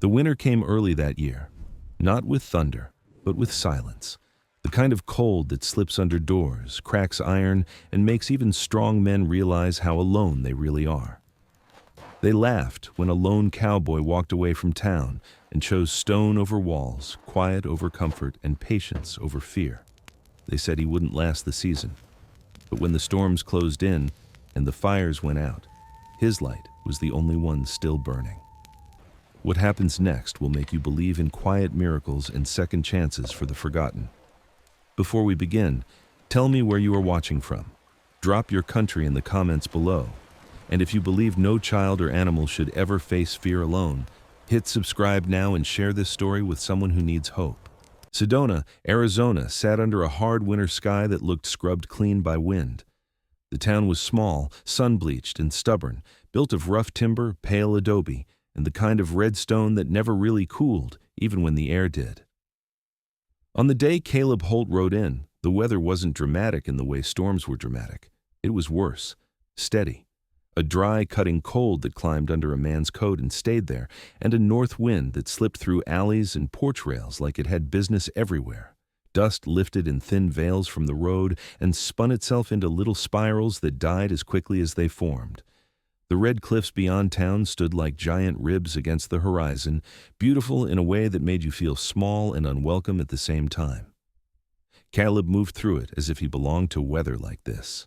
The winter came early that year, not with thunder, but with silence. The kind of cold that slips under doors, cracks iron, and makes even strong men realize how alone they really are. They laughed when a lone cowboy walked away from town and chose stone over walls, quiet over comfort, and patience over fear. They said he wouldn't last the season. But when the storms closed in and the fires went out, his light was the only one still burning. What happens next will make you believe in quiet miracles and second chances for the forgotten. Before we begin, tell me where you are watching from. Drop your country in the comments below. And if you believe no child or animal should ever face fear alone, hit subscribe now and share this story with someone who needs hope. Sedona, Arizona sat under a hard winter sky that looked scrubbed clean by wind. The town was small, sun-bleached, and stubborn, built of rough timber, pale adobe, and the kind of red stone that never really cooled, even when the air did. On the day Caleb Holt rode in, the weather wasn't dramatic in the way storms were dramatic. It was worse, steady. A dry, cutting cold that climbed under a man's coat and stayed there, and a north wind that slipped through alleys and porch rails like it had business everywhere. Dust lifted in thin veils from the road and spun itself into little spirals that died as quickly as they formed. The red cliffs beyond town stood like giant ribs against the horizon, beautiful in a way that made you feel small and unwelcome at the same time. Caleb moved through it as if he belonged to weather like this.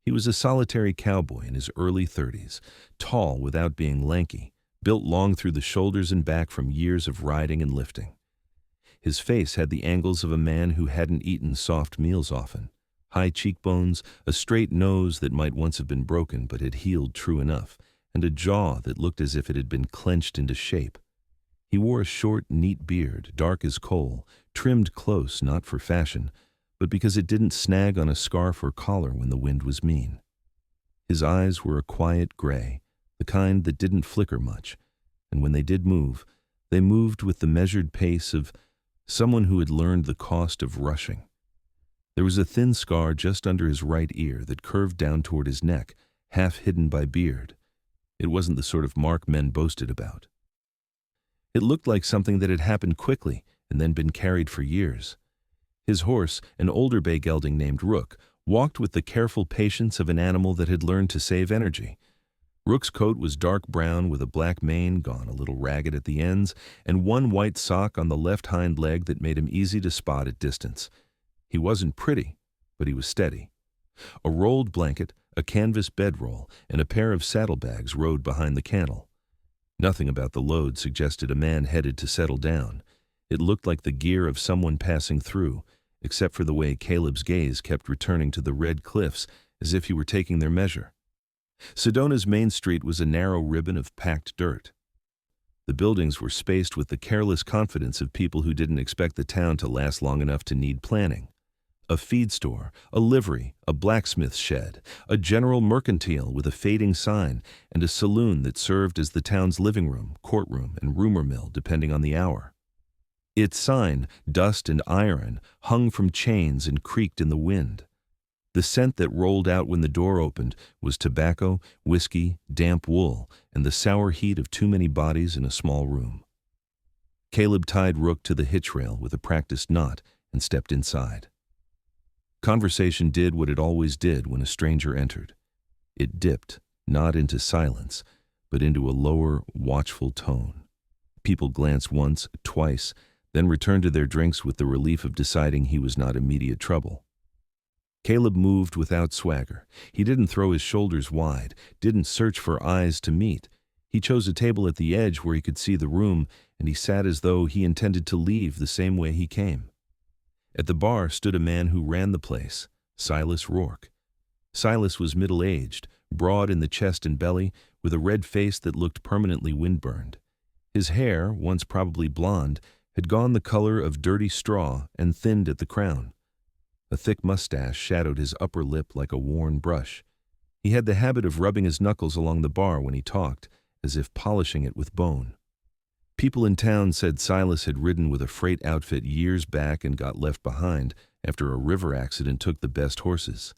He was a solitary cowboy in his early 30s, tall without being lanky, built long through the shoulders and back from years of riding and lifting. His face had the angles of a man who hadn't eaten soft meals often. High cheekbones, a straight nose that might once have been broken but had healed true enough, and a jaw that looked as if it had been clenched into shape. He wore a short, neat beard, dark as coal, trimmed close not for fashion, but because it didn't snag on a scarf or collar when the wind was mean. His eyes were a quiet gray, the kind that didn't flicker much, and when they did move, they moved with the measured pace of someone who had learned the cost of rushing. There was a thin scar just under his right ear that curved down toward his neck, half hidden by beard. It wasn't the sort of mark men boasted about. It looked like something that had happened quickly and then been carried for years. His horse, an older bay gelding named Rook, walked with the careful patience of an animal that had learned to save energy. Rook's coat was dark brown with a black mane gone a little ragged at the ends and one white sock on the left hind leg that made him easy to spot at distance. He wasn't pretty, but he was steady. A rolled blanket, a canvas bedroll, and a pair of saddlebags rode behind the cantle. Nothing about the load suggested a man headed to settle down. It looked like the gear of someone passing through, except for the way Caleb's gaze kept returning to the red cliffs as if he were taking their measure. Sedona's main street was a narrow ribbon of packed dirt. The buildings were spaced with the careless confidence of people who didn't expect the town to last long enough to need planning. A feed store, a livery, a blacksmith's shed, a general mercantile with a fading sign, and a saloon that served as the town's living room, courtroom, and rumor mill depending on the hour. Its sign, dust and iron, hung from chains and creaked in the wind. The scent that rolled out when the door opened was tobacco, whiskey, damp wool, and the sour heat of too many bodies in a small room. Caleb tied Rook to the hitch rail with a practiced knot and stepped inside. Conversation did what it always did when a stranger entered. It dipped, not into silence, but into a lower, watchful tone. People glanced once, twice, then returned to their drinks with the relief of deciding he was not immediate trouble. Caleb moved without swagger. He didn't throw his shoulders wide, didn't search for eyes to meet. He chose a table at the edge where he could see the room, and he sat as though he intended to leave the same way he came. At the bar stood a man who ran the place, Silas Rourke. Silas was middle-aged, broad in the chest and belly, with a red face that looked permanently windburned. His hair, once probably blonde, had gone the color of dirty straw and thinned at the crown. A thick mustache shadowed his upper lip like a worn brush. He had the habit of rubbing his knuckles along the bar when he talked, as if polishing it with bone. People in town said Silas had ridden with a freight outfit years back and got left behind after a river accident took the best horses.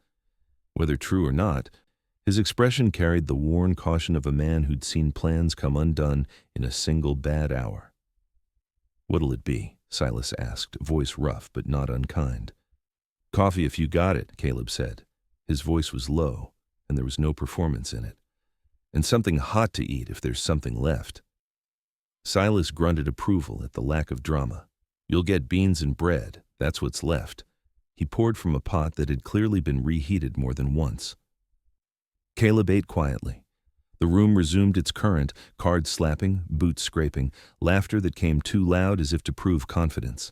Whether true or not, His expression carried the worn caution of a man who'd seen plans come undone in a single bad hour. "What'll it be?" Silas asked, voice rough but not unkind. "Coffee if you got it," Caleb said. His voice was low, and there was no performance in it. "And something hot to eat if there's something left." Silas grunted approval at the lack of drama. "You'll get beans and bread, that's what's left." He poured from a pot that had clearly been reheated more than once. Caleb ate quietly. The room resumed its current, cards slapping, boots scraping, laughter that came too loud as if to prove confidence.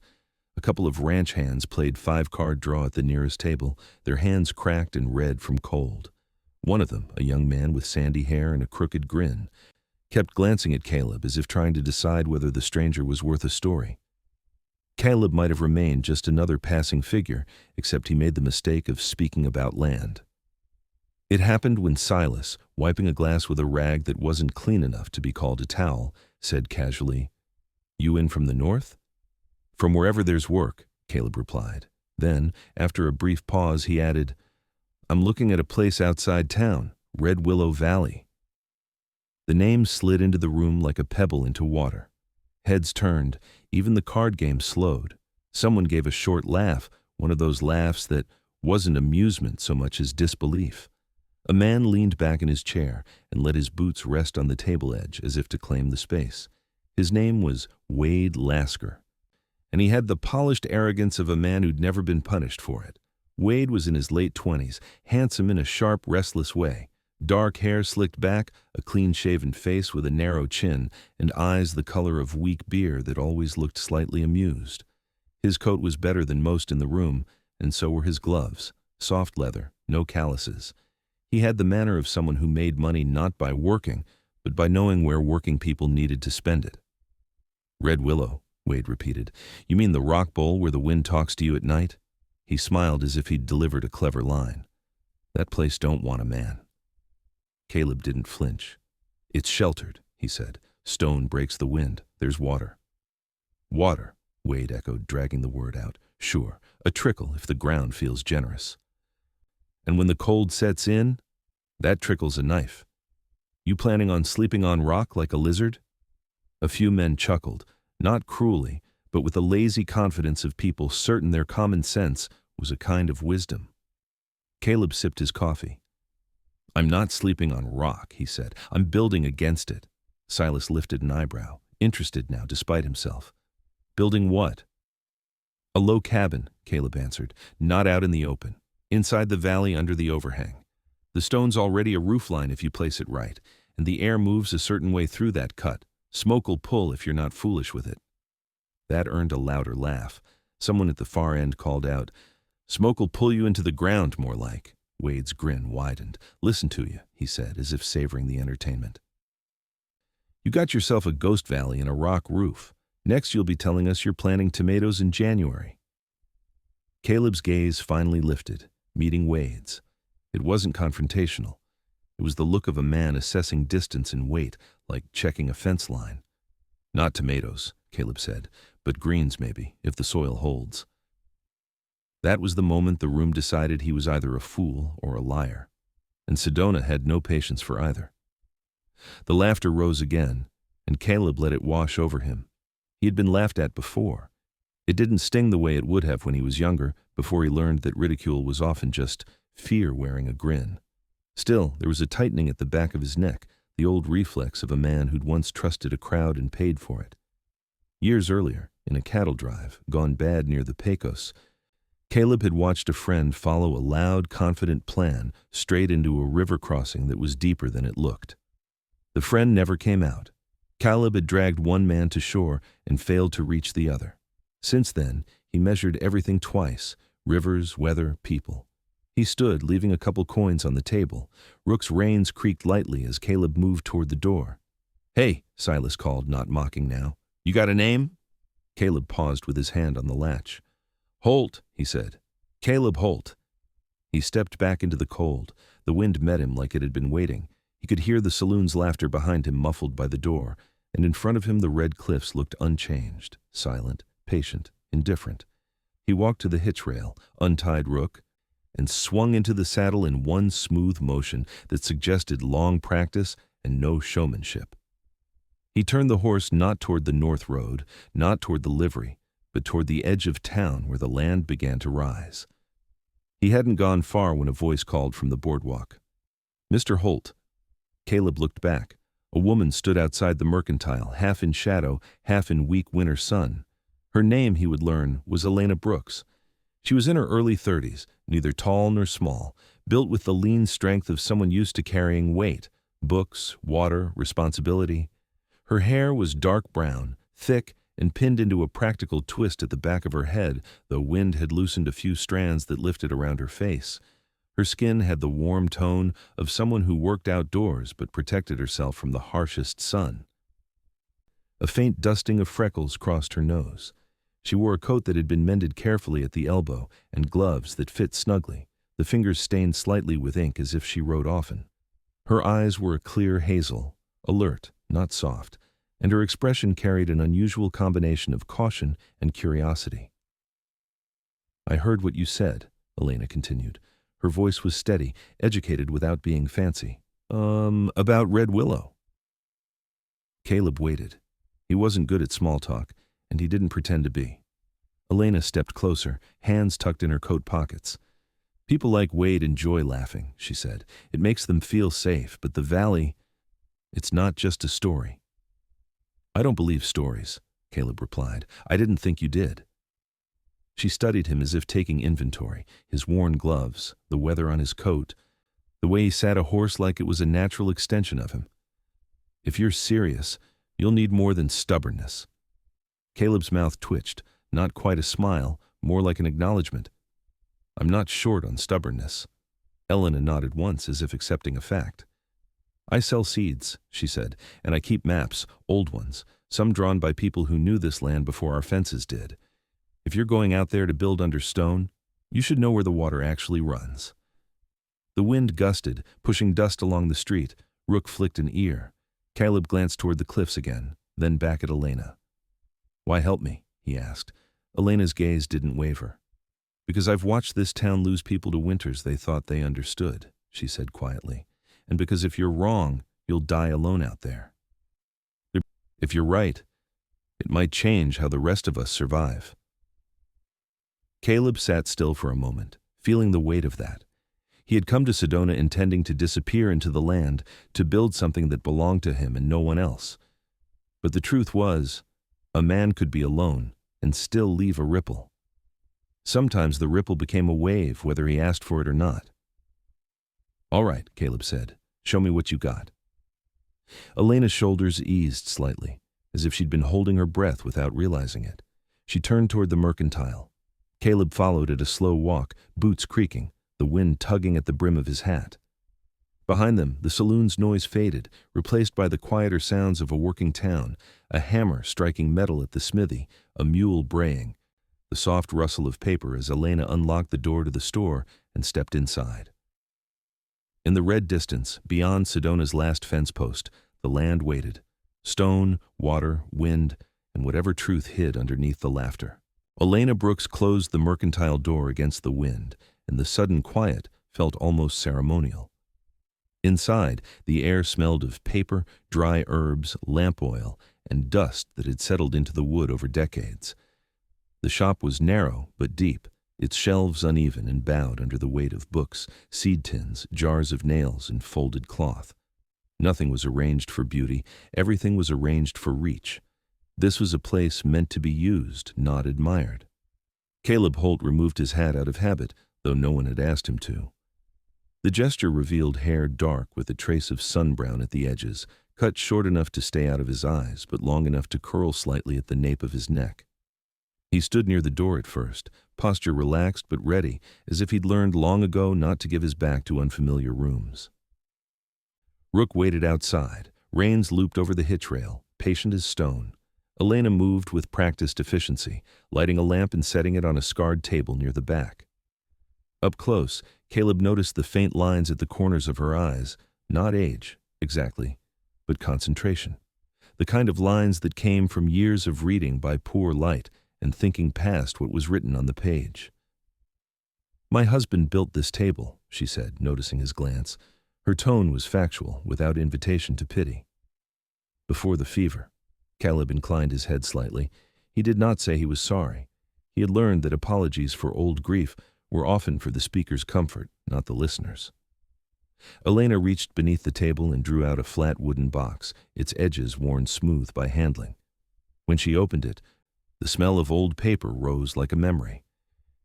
A couple of ranch hands played 5-card draw at the nearest table, their hands cracked and red from cold. One of them, a young man with sandy hair and a crooked grin, kept glancing at Caleb as if trying to decide whether the stranger was worth a story. Caleb might have remained just another passing figure, except he made the mistake of speaking about land. It happened when Silas, wiping a glass with a rag that wasn't clean enough to be called a towel, said casually, "You in from the north?" "From wherever there's work," Caleb replied. Then, after a brief pause, he added, "I'm looking at a place outside town, Red Willow Valley." The name slid into the room like a pebble into water. Heads turned, even the card game slowed. Someone gave a short laugh, one of those laughs that wasn't amusement so much as disbelief. A man leaned back in his chair and let his boots rest on the table edge as if to claim the space. His name was Wade Lasker, and he had the polished arrogance of a man who'd never been punished for it. Wade was in his late 20s, handsome in a sharp, restless way. Dark hair slicked back, a clean-shaven face with a narrow chin, and eyes the color of weak beer that always looked slightly amused. His coat was better than most in the room, and so were his gloves, soft leather, no calluses. He had the manner of someone who made money not by working, but by knowing where working people needed to spend it. "Red Willow," Wade repeated. "You mean the rock bowl where the wind talks to you at night?" He smiled as if he'd delivered a clever line. "That place don't want a man." Caleb didn't flinch. "It's sheltered," he said. "Stone breaks the wind. There's water." "Water," Wade echoed, dragging the word out. "Sure, a trickle if the ground feels generous." "And when the cold sets in, that trickle's a knife. You planning on sleeping on rock like a lizard?" A few men chuckled, not cruelly, but with the lazy confidence of people certain their common sense was a kind of wisdom. Caleb sipped his coffee. "I'm not sleeping on rock," he said. "I'm building against it." Silas lifted an eyebrow, interested now despite himself. "Building what?" "A low cabin," Caleb answered, "not out in the open. Inside the valley under the overhang. The stone's already a roofline if you place it right, and the air moves a certain way through that cut. Smoke'll pull if you're not foolish with it." That earned a louder laugh. Someone at the far end called out, "Smoke'll pull you into the ground, more like." Wade's grin widened. "Listen to you," he said, as if savoring the entertainment. "You got yourself a ghost valley and a rock roof. Next you'll be telling us you're planting tomatoes in January." Caleb's gaze finally lifted, meeting Wade's. It wasn't confrontational. It was the look of a man assessing distance and weight, like checking a fence line. "Not tomatoes," Caleb said, "but greens maybe, if the soil holds." That was the moment the room decided he was either a fool or a liar, and Sedona had no patience for either. The laughter rose again, and Caleb let it wash over him. He had been laughed at before. It didn't sting the way it would have when he was younger, before he learned that ridicule was often just fear wearing a grin. Still, there was a tightening at the back of his neck, the old reflex of a man who'd once trusted a crowd and paid for it. Years earlier, in a cattle drive, gone bad near the Pecos, Caleb had watched a friend follow a loud, confident plan straight into a river crossing that was deeper than it looked. The friend never came out. Caleb had dragged one man to shore and failed to reach the other. Since then, he measured everything twice: rivers, weather, people. He stood, leaving a couple coins on the table. Rook's reins creaked lightly as Caleb moved toward the door. "Hey," Silas called, not mocking now. "You got a name?" Caleb paused with his hand on the latch. "Holt," he said. "Caleb Holt." He stepped back into the cold. The wind met him like it had been waiting. He could hear the saloon's laughter behind him muffled by the door, and in front of him the red cliffs looked unchanged, silent, patient, indifferent. He walked to the hitch rail, untied Rook, and swung into the saddle in one smooth motion that suggested long practice and no showmanship. He turned the horse not toward the north road, not toward the livery, but toward the edge of town where the land began to rise. He hadn't gone far when a voice called from the boardwalk. "Mr. Holt." Caleb looked back. A woman stood outside the mercantile, half in shadow, half in weak winter sun. Her name, he would learn, was Elena Brooks. She was in her early 30s, neither tall nor small, built with the lean strength of someone used to carrying weight, books, water, responsibility. Her hair was dark brown, thick, and pinned into a practical twist at the back of her head, though wind had loosened a few strands that lifted around her face. Her skin had the warm tone of someone who worked outdoors but protected herself from the harshest sun. A faint dusting of freckles crossed her nose. She wore a coat that had been mended carefully at the elbow and gloves that fit snugly, the fingers stained slightly with ink as if she wrote often. Her eyes were a clear hazel, alert, not soft, and her expression carried an unusual combination of caution and curiosity. "I heard what you said," Elena continued. Her voice was steady, educated without being fancy. About Red Willow." Caleb waited. He wasn't good at small talk, and he didn't pretend to be. Elena stepped closer, hands tucked in her coat pockets. "People like Wade enjoy laughing," she said. "It makes them feel safe, but the valley, it's not just a story." "I don't believe stories," Caleb replied. "I didn't think you did." She studied him as if taking inventory, his worn gloves, the weather on his coat, the way he sat a horse like it was a natural extension of him. "If you're serious, you'll need more than stubbornness." Caleb's mouth twitched, not quite a smile, more like an acknowledgement. "I'm not short on stubbornness." Elena nodded once as if accepting a fact. "I sell seeds," she said, "and I keep maps, old ones, some drawn by people who knew this land before our fences did. If you're going out there to build under stone, you should know where the water actually runs." The wind gusted, pushing dust along the street. Rook flicked an ear. Caleb glanced toward the cliffs again, then back at Elena. "Why help me?" he asked. Elena's gaze didn't waver. "Because I've watched this town lose people to winters they thought they understood," she said quietly. "And because if you're wrong, you'll die alone out there. If you're right, it might change how the rest of us survive." Caleb sat still for a moment, feeling the weight of that. He had come to Sedona intending to disappear into the land, to build something that belonged to him and no one else. But the truth was, a man could be alone and still leave a ripple. Sometimes the ripple became a wave, whether he asked for it or not. "All right," Caleb said. "Show me what you got." Elena's shoulders eased slightly, as if she'd been holding her breath without realizing it. She turned toward the mercantile. Caleb followed at a slow walk, boots creaking, the wind tugging at the brim of his hat. Behind them, the saloon's noise faded, replaced by the quieter sounds of a working town, a hammer striking metal at the smithy, a mule braying, the soft rustle of paper as Elena unlocked the door to the store and stepped inside. In the red distance, beyond Sedona's last fence post, the land waited. Stone, water, wind, and whatever truth hid underneath the laughter. Elena Brooks closed the mercantile door against the wind, and the sudden quiet felt almost ceremonial. Inside, the air smelled of paper, dry herbs, lamp oil, and dust that had settled into the wood over decades. The shop was narrow but deep, its shelves uneven and bowed under the weight of books, seed tins, jars of nails, and folded cloth. Nothing was arranged for beauty, everything was arranged for reach. This was a place meant to be used, not admired. Caleb Holt removed his hat out of habit, though no one had asked him to. The gesture revealed hair dark with a trace of sunbrown at the edges, cut short enough to stay out of his eyes, but long enough to curl slightly at the nape of his neck. He stood near the door at first, posture relaxed but ready, as if he'd learned long ago not to give his back to unfamiliar rooms. Rook waited outside, reins looped over the hitch rail, patient as stone. Elena moved with practiced efficiency, lighting a lamp and setting it on a scarred table near the back. Up close, Caleb noticed the faint lines at the corners of her eyes, not age, exactly, but concentration. The kind of lines that came from years of reading by poor light and thinking past what was written on the page. "My husband built this table," she said, noticing his glance. Her tone was factual, without invitation to pity. "Before the fever." Caleb inclined his head slightly. He did not say he was sorry. He had learned that apologies for old grief were often for the speaker's comfort, not the listener's. Elena reached beneath the table and drew out a flat wooden box, its edges worn smooth by handling. When she opened it, the smell of old paper rose like a memory.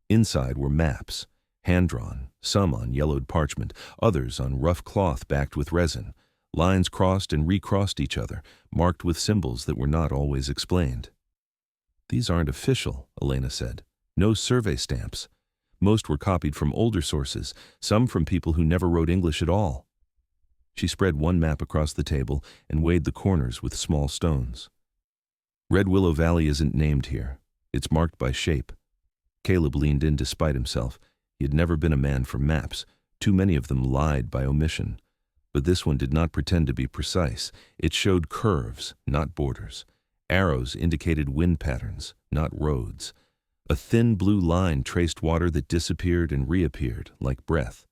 Inside were maps, hand-drawn, some on yellowed parchment, others on rough cloth backed with resin. Lines crossed and recrossed each other, marked with symbols that were not always explained. "These aren't official," Elena said. "No survey stamps. Most were copied from older sources, some from people who never wrote English at all." She spread one map across the table and weighed the corners with small stones. "Red Willow Valley isn't named here. It's marked by shape." Caleb leaned in despite himself. He had never been a man for maps. Too many of them lied by omission. But this one did not pretend to be precise. It showed curves, not borders. Arrows indicated wind patterns, not roads. A thin blue line traced water that disappeared and reappeared, like breath.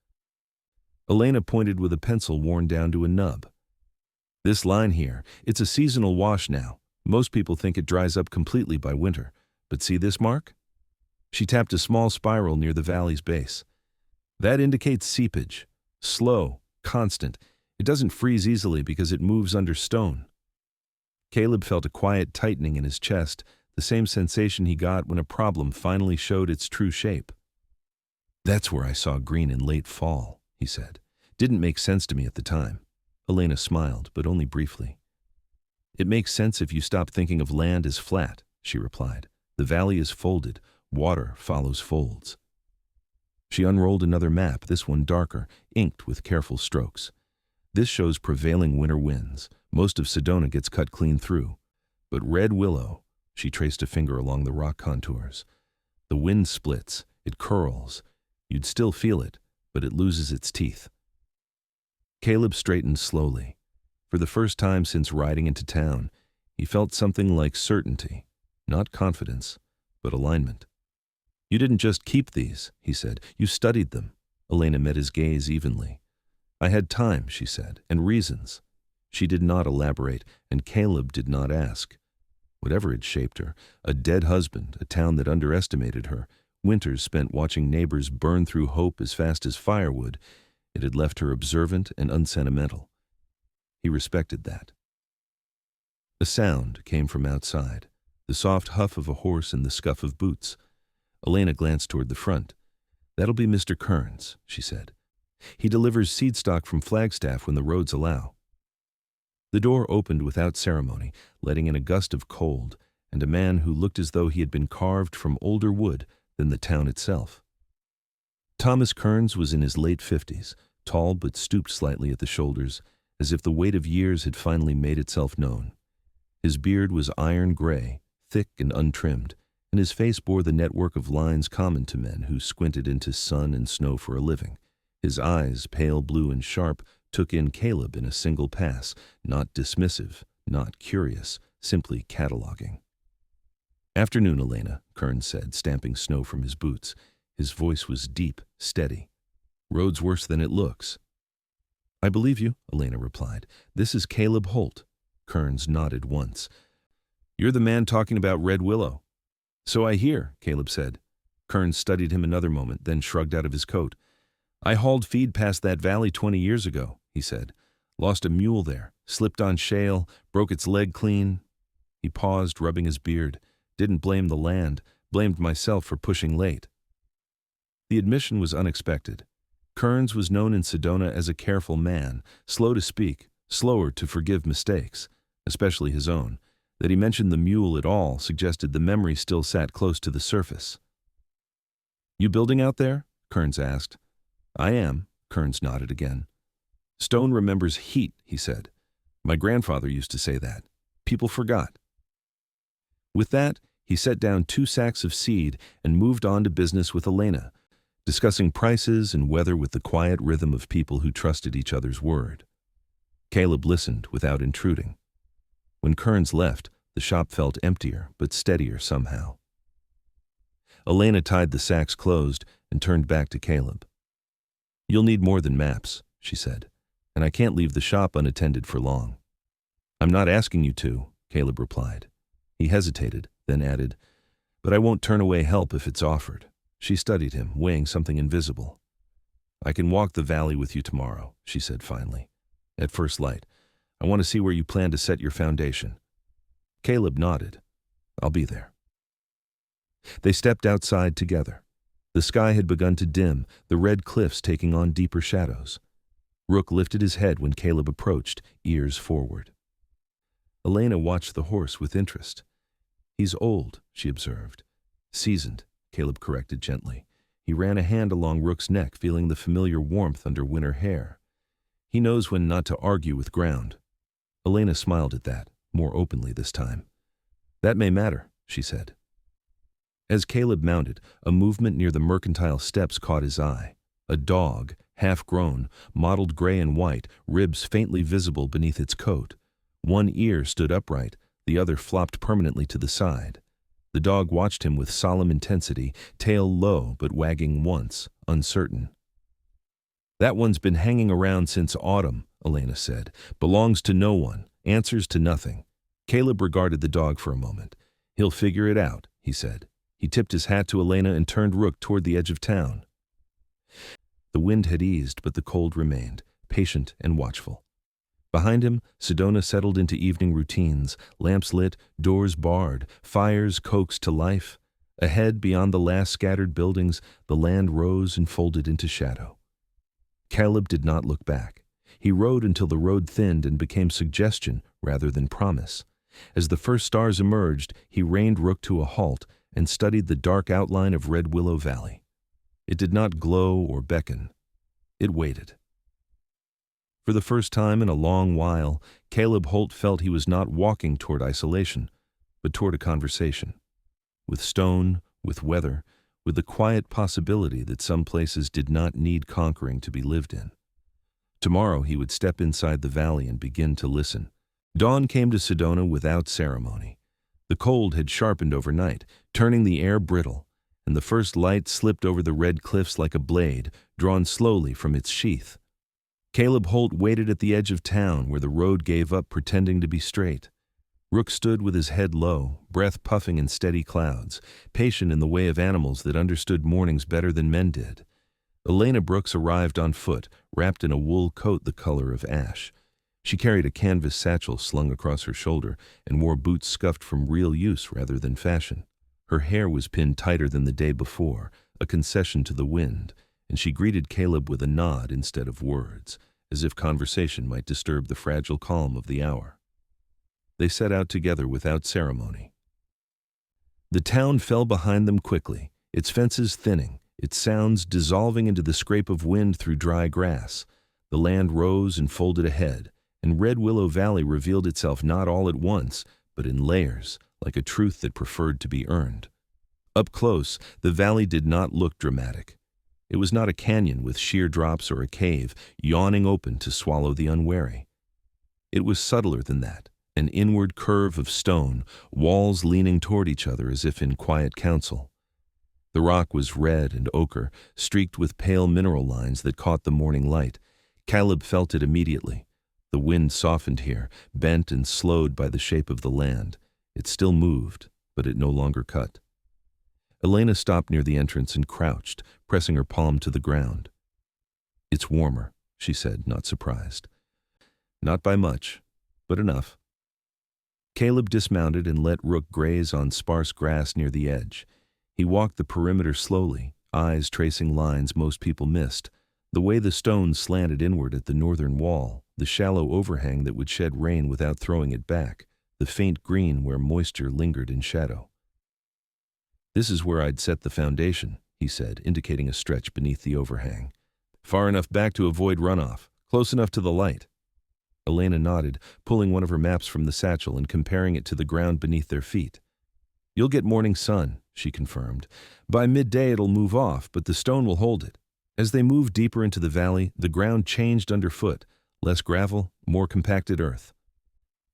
Elena pointed with a pencil worn down to a nub. "This line here, it's a seasonal wash now. Most people think it dries up completely by winter. But see this mark?" She tapped a small spiral near the valley's base. "That indicates seepage. Slow, constant. It doesn't freeze easily because it moves under stone." Caleb felt a quiet tightening in his chest, the same sensation he got when a problem finally showed its true shape. "That's where I saw green in late fall," he said. "Didn't make sense to me at the time." Elena smiled, but only briefly. "It makes sense if you stop thinking of land as flat," she replied. "The valley is folded. Water follows folds." She unrolled another map, this one darker, inked with careful strokes. "This shows prevailing winter winds. Most of Sedona gets cut clean through. But Red Willow," she traced a finger along the rock contours. "The wind splits, it curls. You'd still feel it, but it loses its teeth." Caleb straightened slowly. For the first time since riding into town, he felt something like certainty, not confidence, but alignment. "You didn't just keep these," he said. "You studied them." Elena met his gaze evenly. "I had time," she said, "and reasons." She did not elaborate, and Caleb did not ask. Whatever had shaped her, a dead husband, a town that underestimated her, winters spent watching neighbors burn through hope as fast as firewood, it had left her observant and unsentimental. He respected that. A sound came from outside, the soft huff of a horse and the scuff of boots. Elena glanced toward the front. "That'll be Mr. Kearns," she said. "He delivers seed stock from Flagstaff when the roads allow." The door opened without ceremony, letting in a gust of cold, and a man who looked as though he had been carved from older wood than the town itself. Thomas Kearns was in his late 50s, tall but stooped slightly at the shoulders, as if the weight of years had finally made itself known. His beard was iron gray, thick and untrimmed, and his face bore the network of lines common to men who squinted into sun and snow for a living. His eyes, pale blue and sharp, took in Caleb in a single pass, not dismissive, not curious, simply cataloging. "Afternoon, Elena," Kearns said, stamping snow from his boots. His voice was deep, steady. "Road's worse than it looks." "I believe you," Elena replied. "This is Caleb Holt." Kearns nodded once. "You're the man talking about Red Willow." "So I hear," Caleb said. Kearns studied him another moment, then shrugged out of his coat. "I hauled feed past that valley 20 years ago," he said. "Lost a mule there, slipped on shale, broke its leg clean." He paused, rubbing his beard. "Didn't blame the land, blamed myself for pushing late." The admission was unexpected. Kearns was known in Sedona as a careful man, slow to speak, slower to forgive mistakes, especially his own. That he mentioned the mule at all suggested the memory still sat close to the surface. "You building out there?" Kearns asked. "I am," Kearns nodded again. "Stone remembers heat," he said. "My grandfather used to say that. People forgot." With that, he set down 2 sacks of seed and moved on to business with Elena, discussing prices and weather with the quiet rhythm of people who trusted each other's word. Caleb listened without intruding. When Kearns left, the shop felt emptier but steadier somehow. Elena tied the sacks closed and turned back to Caleb. "You'll need more than maps," she said, "and I can't leave the shop unattended for long." "I'm not asking you to," Caleb replied. He hesitated, then added, "But I won't turn away help if it's offered." She studied him, weighing something invisible. "I can walk the valley with you tomorrow," she said finally. "At first light. I want to see where you plan to set your foundation." Caleb nodded. "I'll be there." They stepped outside together. The sky had begun to dim, the red cliffs taking on deeper shadows. Rook lifted his head when Caleb approached, ears forward. Elena watched the horse with interest. "He's old," she observed. "Seasoned," Caleb corrected gently. He ran a hand along Rook's neck, feeling the familiar warmth under winter hair. "He knows when not to argue with ground." Elena smiled at that, more openly this time. "That may matter," she said. As Caleb mounted, a movement near the mercantile steps caught his eye. A dog, half-grown, mottled gray and white, ribs faintly visible beneath its coat. One ear stood upright, the other flopped permanently to the side. The dog watched him with solemn intensity, tail low but wagging once, uncertain. "That one's been hanging around since autumn," Elena said. "Belongs to no one, answers to nothing." Caleb regarded the dog for a moment. "He'll figure it out," he said. He tipped his hat to Elena and turned Rook toward the edge of town. The wind had eased, but the cold remained, patient and watchful. Behind him, Sedona settled into evening routines, lamps lit, doors barred, fires coaxed to life. Ahead, beyond the last scattered buildings, the land rose and folded into shadow. Caleb did not look back. He rode until the road thinned and became suggestion rather than promise. As the first stars emerged, he reined Rook to a halt and studied the dark outline of Red Willow Valley. It did not glow or beckon. It waited. For the first time in a long while, Caleb Holt felt he was not walking toward isolation, but toward a conversation. With stone, with weather, with the quiet possibility that some places did not need conquering to be lived in. Tomorrow he would step inside the valley and begin to listen. Dawn came to Sedona without ceremony. The cold had sharpened overnight, turning the air brittle, and the first light slipped over the red cliffs like a blade, drawn slowly from its sheath. Caleb Holt waited at the edge of town where the road gave up pretending to be straight. Rook stood with his head low, breath puffing in steady clouds, patient in the way of animals that understood mornings better than men did. Elena Brooks arrived on foot, wrapped in a wool coat the color of ash. She carried a canvas satchel slung across her shoulder and wore boots scuffed from real use rather than fashion. Her hair was pinned tighter than the day before, a concession to the wind, and she greeted Caleb with a nod instead of words, as if conversation might disturb the fragile calm of the hour. They set out together without ceremony. The town fell behind them quickly, its fences thinning, its sounds dissolving into the scrape of wind through dry grass. The land rose and folded ahead, and Red Willow Valley revealed itself not all at once, but in layers, like a truth that preferred to be earned. Up close, the valley did not look dramatic. It was not a canyon with sheer drops or a cave yawning open to swallow the unwary. It was subtler than that, an inward curve of stone, walls leaning toward each other as if in quiet counsel. The rock was red and ochre, streaked with pale mineral lines that caught the morning light. Caleb felt it immediately. The wind softened here, bent and slowed by the shape of the land. It still moved, but it no longer cut. Elena stopped near the entrance and crouched, pressing her palm to the ground. "It's warmer," she said, not surprised. "Not by much, but enough." Caleb dismounted and let Rook graze on sparse grass near the edge. He walked the perimeter slowly, eyes tracing lines most people missed, the way the stones slanted inward at the northern wall, the shallow overhang that would shed rain without throwing it back, the faint green where moisture lingered in shadow. "This is where I'd set the foundation," he said, indicating a stretch beneath the overhang. "Far enough back to avoid runoff, close enough to the light." Elena nodded, pulling one of her maps from the satchel and comparing it to the ground beneath their feet. "You'll get morning sun," she confirmed. "By midday it'll move off, but the stone will hold it." As they moved deeper into the valley, the ground changed underfoot, less gravel, more compacted earth.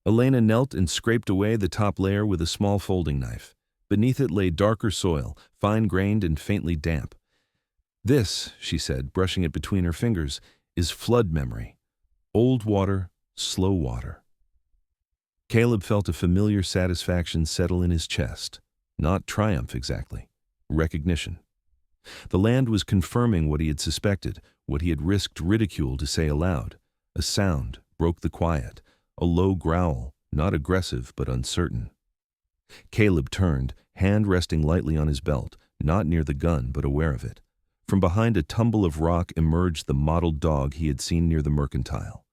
Elena knelt and scraped away the top layer with a small folding knife. Beneath it lay darker soil, fine-grained and faintly damp. This, she said, brushing it between her fingers, is flood memory. Old water, slow water. Caleb felt a familiar satisfaction settle in his chest. Not triumph exactly. Recognition. The land was confirming what he had suspected, what he had risked ridicule to say aloud. A sound broke the quiet, a low growl, not aggressive but uncertain. Caleb turned, hand resting lightly on his belt, not near the gun but aware of it. From behind a tumble of rock emerged the mottled dog he had seen near the mercantile.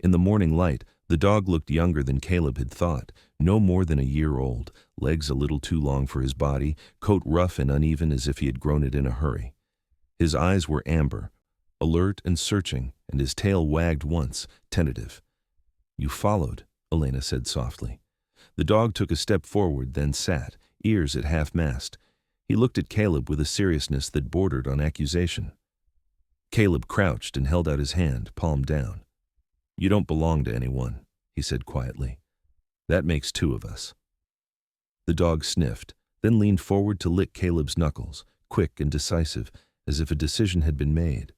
In the morning light, the dog looked younger than Caleb had thought, no more than a year old, legs a little too long for his body, coat rough and uneven as if he had grown it in a hurry. His eyes were amber, alert and searching, and his tail wagged once, tentative. "You followed," Elena said softly. The dog took a step forward, then sat, ears at half-mast. He looked at Caleb with a seriousness that bordered on accusation. Caleb crouched and held out his hand, palm down. "You don't belong to anyone," he said quietly. "That makes two of us." The dog sniffed, then leaned forward to lick Caleb's knuckles, quick and decisive, as if a decision had been made.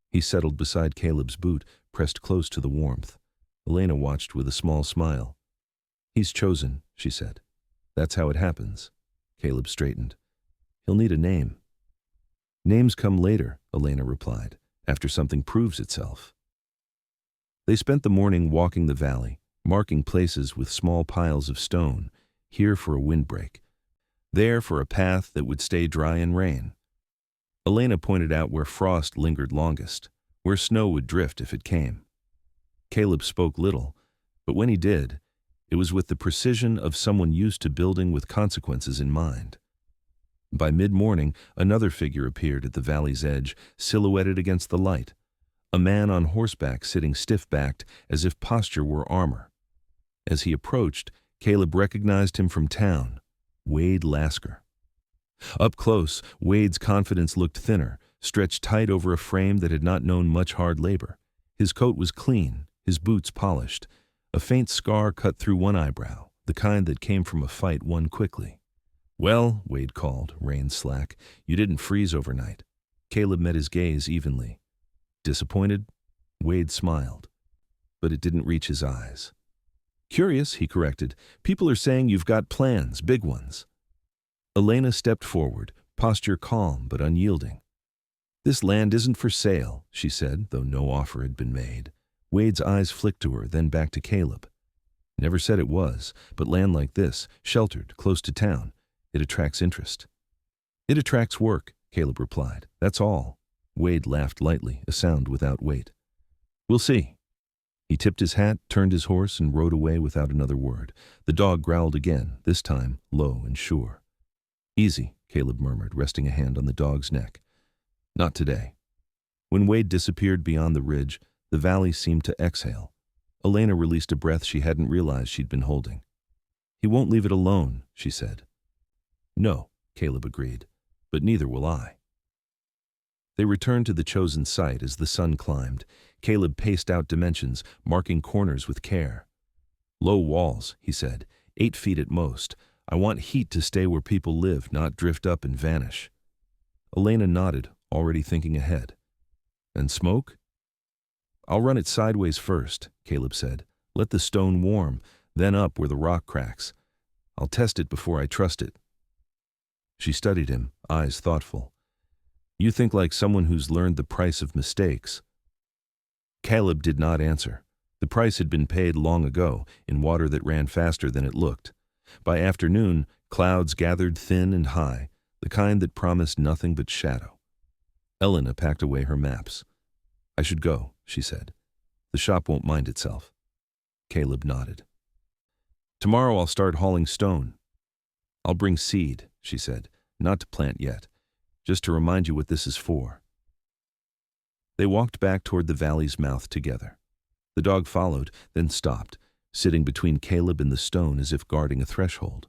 He settled beside Caleb's boot, pressed close to the warmth. Elena watched with a small smile. "He's chosen," she said. "That's how it happens." Caleb straightened. "He'll need a name." "Names come later," Elena replied, "after something proves itself." They spent the morning walking the valley, marking places with small piles of stone, here for a windbreak, there for a path that would stay dry in rain. Elena pointed out where frost lingered longest, where snow would drift if it came. Caleb spoke little, but when he did, it was with the precision of someone used to building with consequences in mind. By mid-morning, another figure appeared at the valley's edge, silhouetted against the light. A man on horseback sitting stiff-backed as if posture were armor. As he approached, Caleb recognized him from town, Wade Lasker. Up close, Wade's confidence looked thinner, stretched tight over a frame that had not known much hard labor. His coat was clean, his boots polished. A faint scar cut through one eyebrow, the kind that came from a fight won quickly. "Well," Wade called, rein slack, "you didn't freeze overnight." Caleb met his gaze evenly. "Disappointed?" Wade smiled, but it didn't reach his eyes. "Curious," he corrected. "People are saying you've got plans, big ones." Elena stepped forward, posture calm but unyielding. "This land isn't for sale," she said, though no offer had been made. Wade's eyes flicked to her, then back to Caleb. "Never said it was, but land like this, sheltered, close to town, it attracts interest." "It attracts work," Caleb replied. "That's all." Wade laughed lightly, a sound without weight. "We'll see." He tipped his hat, turned his horse, and rode away without another word. The dog growled again, this time low and sure. "Easy," Caleb murmured, resting a hand on the dog's neck. "Not today." When Wade disappeared beyond the ridge, the valley seemed to exhale. Elena released a breath she hadn't realized she'd been holding. "He won't leave it alone," she said. "No," Caleb agreed, "but neither will I." They returned to the chosen site as the sun climbed. Caleb paced out dimensions, marking corners with care. "Low walls," he said, 8 feet at most. "I want heat to stay where people live, not drift up and vanish." Elena nodded, already thinking ahead. "And smoke?" "I'll run it sideways first," Caleb said. "Let the stone warm, then up where the rock cracks. I'll test it before I trust it." She studied him, eyes thoughtful. "You think like someone who's learned the price of mistakes." Caleb did not answer. The price had been paid long ago, in water that ran faster than it looked. By afternoon, clouds gathered thin and high, the kind that promised nothing but shadow. Elena packed away her maps. "I should go," she said. "The shop won't mind itself." Caleb nodded. "Tomorrow I'll start hauling stone." "I'll bring seed," she said, "not to plant yet, just to remind you what this is for." They walked back toward the valley's mouth together. The dog followed, then stopped, sitting between Caleb and the stone as if guarding a threshold.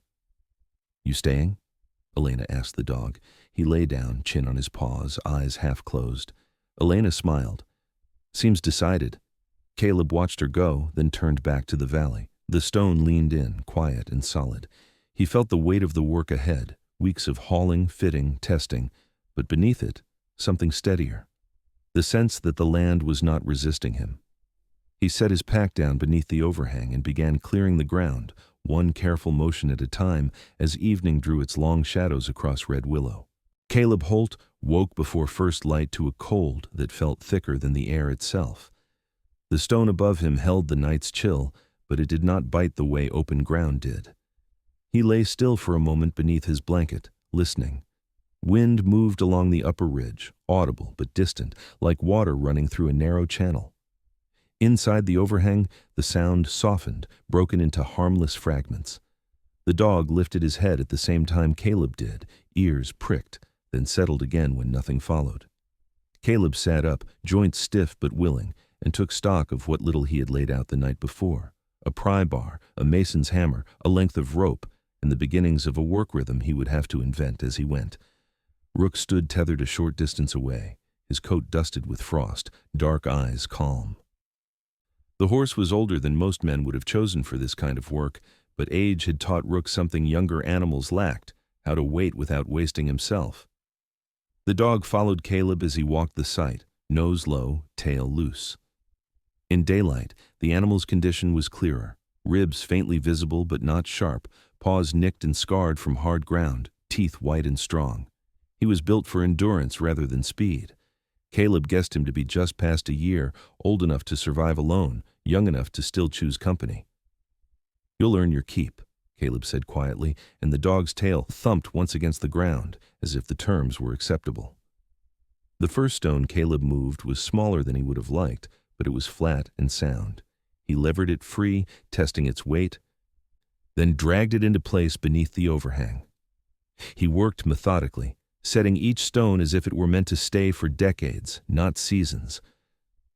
"You staying?" Elena asked the dog. He lay down, chin on his paws, eyes half closed. Elena smiled. "Seems decided." Caleb watched her go, then turned back to the valley. The stone leaned in, quiet and solid. He felt the weight of the work ahead, weeks of hauling, fitting, testing, but beneath it, something steadier, the sense that the land was not resisting him. He set his pack down beneath the overhang and began clearing the ground, one careful motion at a time, as evening drew its long shadows across Red Willow. Caleb Holt woke before first light to a cold that felt thicker than the air itself. The stone above him held the night's chill, but it did not bite the way open ground did. He lay still for a moment beneath his blanket, listening. Wind moved along the upper ridge, audible but distant, like water running through a narrow channel. Inside the overhang, the sound softened, broken into harmless fragments. The dog lifted his head at the same time Caleb did, ears pricked, then settled again when nothing followed. Caleb sat up, joints stiff but willing, and took stock of what little he had laid out the night before. A pry bar, a mason's hammer, a length of rope, and the beginnings of a work rhythm he would have to invent as he went. Rook stood tethered a short distance away, his coat dusted with frost, dark eyes calm. The horse was older than most men would have chosen for this kind of work, but age had taught Rook something younger animals lacked, how to wait without wasting himself. The dog followed Caleb as he walked the site, nose low, tail loose. In daylight, the animal's condition was clearer, ribs faintly visible but not sharp, paws nicked and scarred from hard ground, teeth white and strong. He was built for endurance rather than speed. Caleb guessed him to be just past a year, old enough to survive alone, young enough to still choose company. "You'll earn your keep," Caleb said quietly, and the dog's tail thumped once against the ground, as if the terms were acceptable. The first stone Caleb moved was smaller than he would have liked, but it was flat and sound. He levered it free, testing its weight, then dragged it into place beneath the overhang. He worked methodically, setting each stone as if it were meant to stay for decades, not seasons.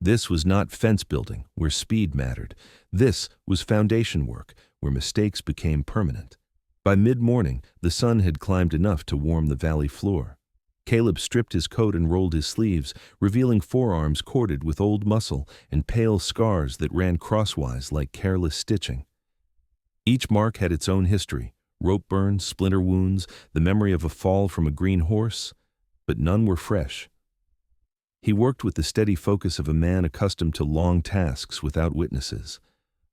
This was not fence building, where speed mattered. This was foundation work, where mistakes became permanent. By mid-morning, the sun had climbed enough to warm the valley floor. Caleb stripped his coat and rolled his sleeves, revealing forearms corded with old muscle and pale scars that ran crosswise like careless stitching. Each mark had its own history, rope burns, splinter wounds, the memory of a fall from a green horse, but none were fresh. He worked with the steady focus of a man accustomed to long tasks without witnesses.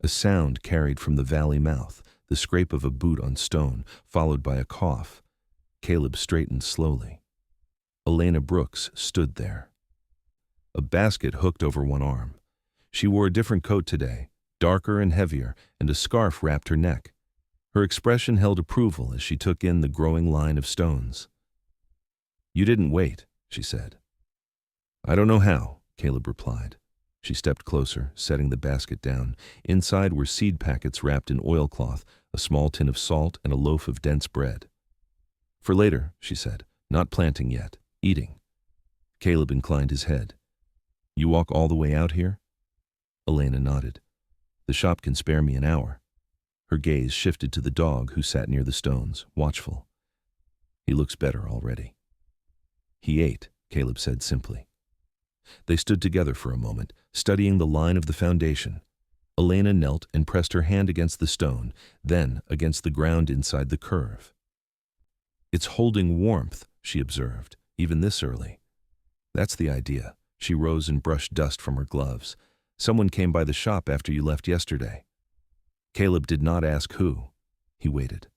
A sound carried from the valley mouth, the scrape of a boot on stone, followed by a cough. Caleb straightened slowly. Elena Brooks stood there. A basket hooked over one arm. She wore a different coat today, darker and heavier, and a scarf wrapped her neck. Her expression held approval as she took in the growing line of stones. "You didn't wait," she said. "I don't know how," Caleb replied. She stepped closer, setting the basket down. Inside were seed packets wrapped in oilcloth, a small tin of salt, and a loaf of dense bread. "For later," she said, "not planting yet, eating." Caleb inclined his head. "You walk all the way out here?" Elena nodded. "The shop can spare me an hour." Her gaze shifted to the dog who sat near the stones, watchful. "He looks better already." "He ate," Caleb said simply. They stood together for a moment, studying the line of the foundation. Elena knelt and pressed her hand against the stone, then against the ground inside the curve. "It's holding warmth," she observed, "even this early." "That's the idea." She rose and brushed dust from her gloves. "Someone came by the shop after you left yesterday." Caleb did not ask who. He waited.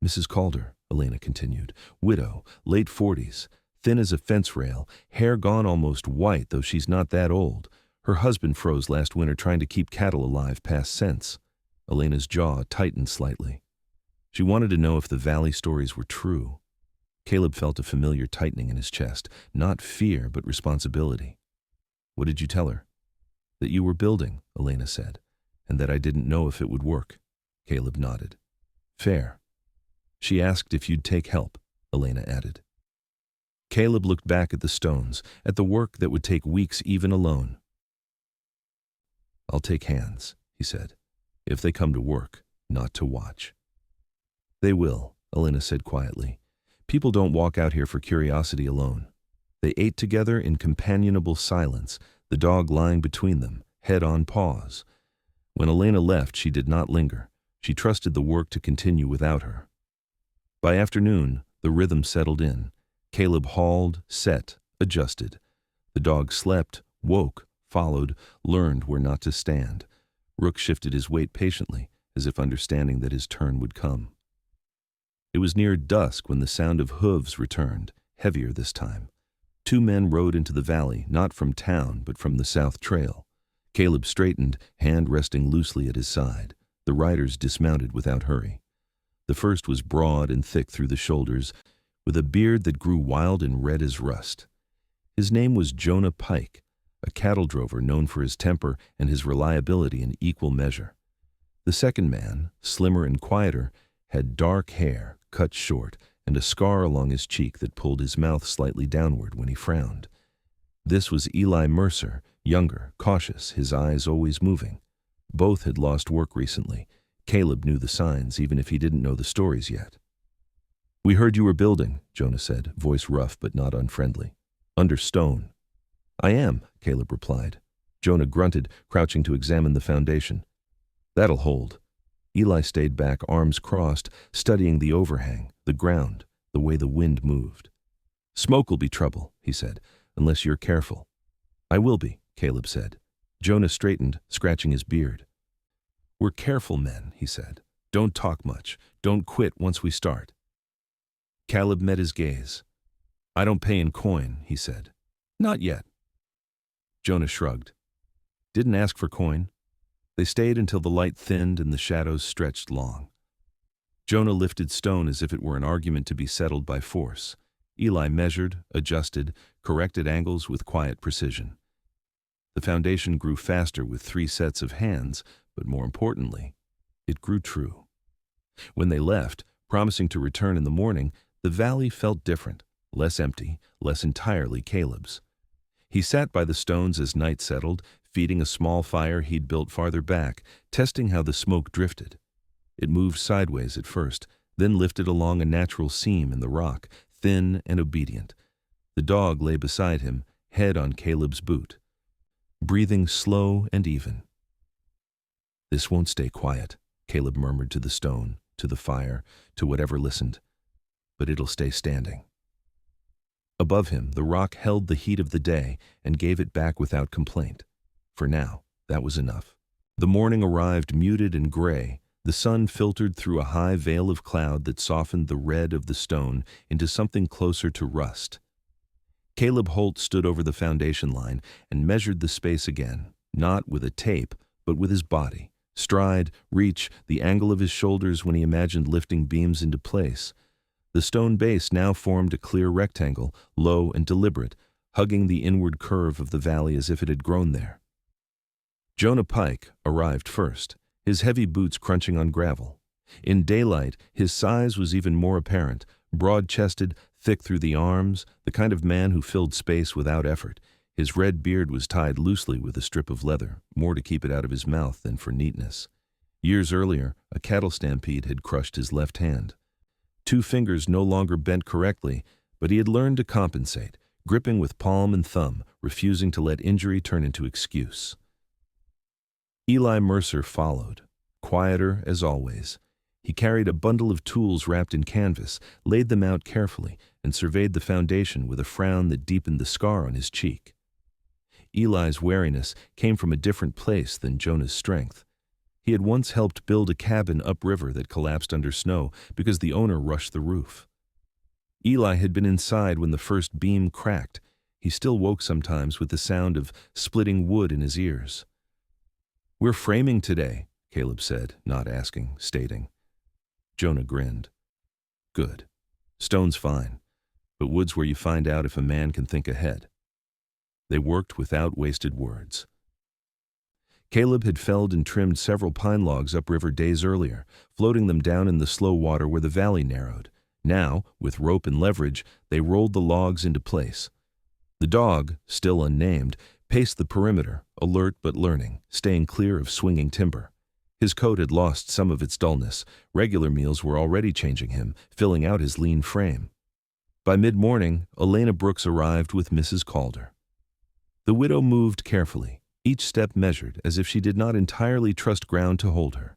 "Mrs. Calder," Elena continued, "widow, late 40s, thin as a fence rail, hair gone almost white, though she's not that old. Her husband froze last winter trying to keep cattle alive past scents." Elena's jaw tightened slightly. She wanted to know if the valley stories were true. Caleb felt a familiar tightening in his chest, not fear but responsibility. "What did you tell her?" "That you were building," Elena said, "and that I didn't know if it would work." Caleb nodded. "Fair." "She asked if you'd take help," Elena added. Caleb looked back at the stones, at the work that would take weeks even alone. "I'll take hands," he said, "if they come to work, not to watch." "They will," Elena said quietly. "People don't walk out here for curiosity alone." They ate together in companionable silence, the dog lying between them, head on paws. When Elena left, she did not linger. She trusted the work to continue without her. By afternoon, the rhythm settled in. Caleb hauled, set, adjusted. The dog slept, woke, followed, learned where not to stand. Rook shifted his weight patiently, as if understanding that his turn would come. It was near dusk when the sound of hooves returned, heavier this time. 2 men rode into the valley, not from town, but from the south trail. Caleb straightened, hand resting loosely at his side. The riders dismounted without hurry. The first was broad and thick through the shoulders, with a beard that grew wild and red as rust. His name was Jonah Pike, a cattle drover known for his temper and his reliability in equal measure. The second man, slimmer and quieter, had dark hair, cut short, and a scar along his cheek that pulled his mouth slightly downward when he frowned. This was Eli Mercer, younger, cautious, his eyes always moving. Both had lost work recently. Caleb knew the signs, even if he didn't know the stories yet. "We heard you were building," Jonah said, voice rough but not unfriendly. "Under stone." "I am," Caleb replied. Jonah grunted, crouching to examine the foundation. "That'll hold." Eli stayed back, arms crossed, studying the overhang, the ground, the way the wind moved. "Smoke'll be trouble," he said, "unless you're careful." "I will be," Caleb said. Jonah straightened, scratching his beard. "We're careful men," he said. "Don't talk much. Don't quit once we start." Caleb met his gaze. "I don't pay in coin," he said. "Not yet." Jonah shrugged. "Didn't ask for coin." They stayed until the light thinned and the shadows stretched long. Jonah lifted stone as if it were an argument to be settled by force. Eli measured, adjusted, corrected angles with quiet precision. The foundation grew faster with 3 sets of hands, but more importantly, it grew true. When they left, promising to return in the morning, the valley felt different, less empty, less entirely Caleb's. He sat by the stones as night settled, feeding a small fire he'd built farther back, testing how the smoke drifted. It moved sideways at first, then lifted along a natural seam in the rock, thin and obedient. The dog lay beside him, head on Caleb's boot, breathing slow and even. "This won't stay quiet," Caleb murmured to the stone, to the fire, to whatever listened. "But it'll stay standing." Above him, the rock held the heat of the day and gave it back without complaint. For now, that was enough. The morning arrived muted and gray. The sun filtered through a high veil of cloud that softened the red of the stone into something closer to rust. Caleb Holt stood over the foundation line and measured the space again, not with a tape, but with his body. Stride, reach, the angle of his shoulders when he imagined lifting beams into place. The stone base now formed a clear rectangle, low and deliberate, hugging the inward curve of the valley as if it had grown there. Jonah Pike arrived first, his heavy boots crunching on gravel. In daylight, his size was even more apparent, broad-chested, thick through the arms, the kind of man who filled space without effort. His red beard was tied loosely with a strip of leather, more to keep it out of his mouth than for neatness. Years earlier, a cattle stampede had crushed his left hand. 2 fingers no longer bent correctly, but he had learned to compensate, gripping with palm and thumb, refusing to let injury turn into excuse. Eli Mercer followed, quieter as always. He carried a bundle of tools wrapped in canvas, laid them out carefully, and surveyed the foundation with a frown that deepened the scar on his cheek. Eli's wariness came from a different place than Jonah's strength. He had once helped build a cabin upriver that collapsed under snow because the owner rushed the roof. Eli had been inside when the first beam cracked. He still woke sometimes with the sound of splitting wood in his ears. "We're framing today," Caleb said, not asking, stating. Jonah grinned. "Good. Stone's fine, but wood's where you find out if a man can think ahead." They worked without wasted words. Caleb had felled and trimmed several pine logs upriver days earlier, floating them down in the slow water where the valley narrowed. Now, with rope and leverage, they rolled the logs into place. The dog, still unnamed, paced the perimeter, alert but learning, staying clear of swinging timber. His coat had lost some of its dullness. Regular meals were already changing him, filling out his lean frame. By mid-morning, Elena Brooks arrived with Mrs. Calder. The widow moved carefully, each step measured, as if she did not entirely trust ground to hold her.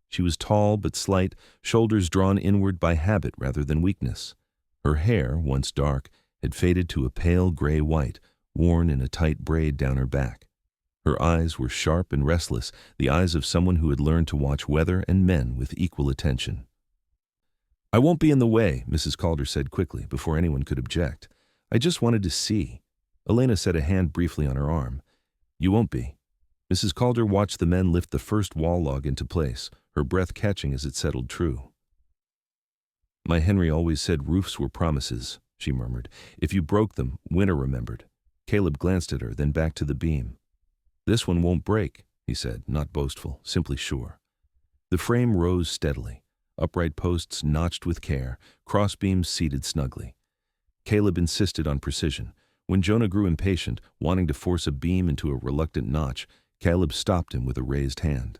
She was tall but slight, shoulders drawn inward by habit rather than weakness. Her hair, once dark, had faded to a pale gray white, worn in a tight braid down her back. Her eyes were sharp and restless, the eyes of someone who had learned to watch weather and men with equal attention. "I won't be in the way," Mrs. Calder said quickly, before anyone could object. "I just wanted to see." Elena set a hand briefly on her arm. "You won't be." Mrs. Calder watched the men lift the first wall log into place, her breath catching as it settled true. "My Henry always said roofs were promises," she murmured. "If you broke them, winter remembered." Caleb glanced at her, then back to the beam. "This one won't break," he said, not boastful, simply sure. The frame rose steadily, upright posts notched with care, crossbeams seated snugly. Caleb insisted on precision. When Jonah grew impatient, wanting to force a beam into a reluctant notch, Caleb stopped him with a raised hand.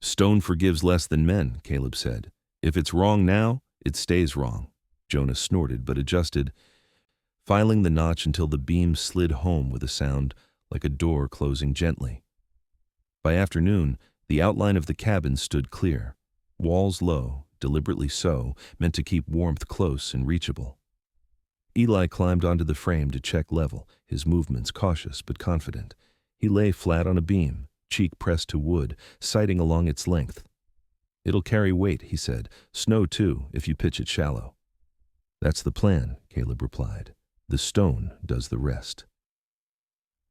"Stone forgives less than men," Caleb said. "If it's wrong now, it stays wrong." Jonah snorted but adjusted, filing the notch until the beam slid home with a sound like a door closing gently. By afternoon, the outline of the cabin stood clear, walls low, deliberately so, meant to keep warmth close and reachable. Eli climbed onto the frame to check level, his movements cautious but confident. He lay flat on a beam, cheek pressed to wood, sighting along its length. "It'll carry weight," he said. "Snow, too, if you pitch it shallow." "That's the plan," Caleb replied. "The stone does the rest."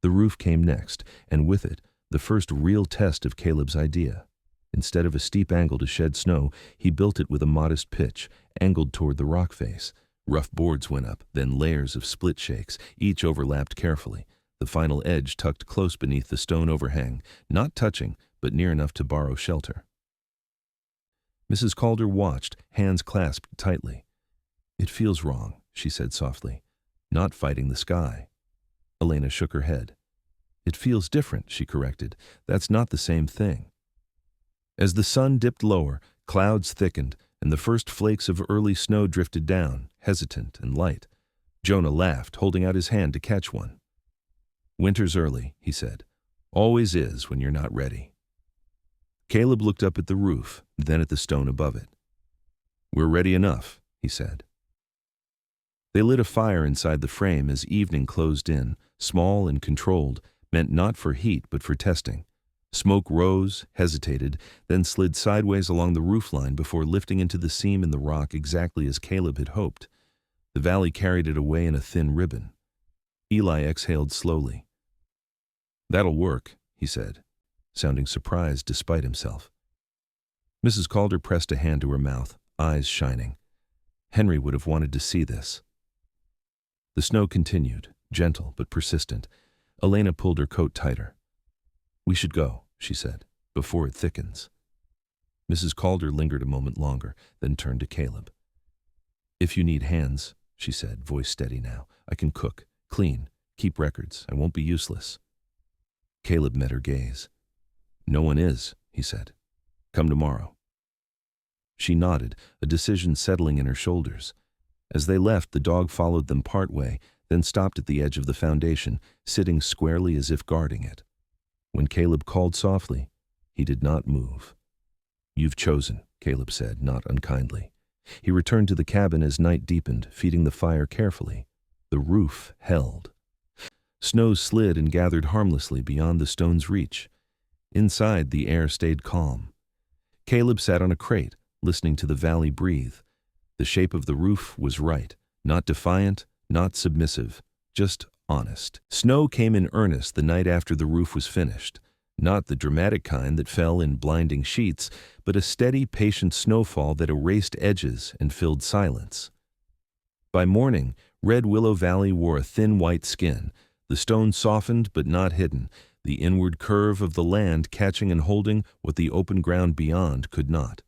The roof came next, and with it, the first real test of Caleb's idea. Instead of a steep angle to shed snow, he built it with a modest pitch, angled toward the rock face. Rough boards went up, then layers of split shakes, each overlapped carefully, the final edge tucked close beneath the stone overhang, not touching, but near enough to borrow shelter. Mrs. Calder watched, hands clasped tightly. "It feels wrong," she said softly. "Not fighting the sky." Elena shook her head. "It feels different," she corrected. "That's not the same thing." As the sun dipped lower, clouds thickened, and the first flakes of early snow drifted down, hesitant and light. Jonah laughed, holding out his hand to catch one. "Winter's early," he said. "Always is when you're not ready." Caleb looked up at the roof, then at the stone above it. "We're ready enough," he said. They lit a fire inside the frame as evening closed in, small and controlled, meant not for heat but for testing. Smoke rose, hesitated, then slid sideways along the roofline before lifting into the seam in the rock exactly as Caleb had hoped. The valley carried it away in a thin ribbon. Eli exhaled slowly. "That'll work," he said, sounding surprised despite himself. Mrs. Calder pressed a hand to her mouth, eyes shining. Henry would have wanted to see this. The snow continued, gentle but persistent. Elena pulled her coat tighter. "We should go," she said, "before it thickens." Mrs. Calder lingered a moment longer, then turned to Caleb. "If you need hands," she said, voice steady now, "I can cook, clean, keep records. I won't be useless." Caleb met her gaze. "No one is," he said. "Come tomorrow." She nodded, a decision settling in her shoulders. As they left, the dog followed them part way, then stopped at the edge of the foundation, sitting squarely as if guarding it. When Caleb called softly, he did not move. "You've chosen," Caleb said, not unkindly. He returned to the cabin as night deepened, feeding the fire carefully. The roof held. Snow slid and gathered harmlessly beyond the stone's reach. Inside, the air stayed calm. Caleb sat on a crate, listening to the valley breathe. The shape of the roof was right, not defiant, not submissive, just honest. Snow came in earnest the night after the roof was finished. Not the dramatic kind that fell in blinding sheets, but a steady, patient snowfall that erased edges and filled silence. By morning, Red Willow Valley wore a thin white skin, the stone softened but not hidden, the inward curve of the land catching and holding what the open ground beyond could not.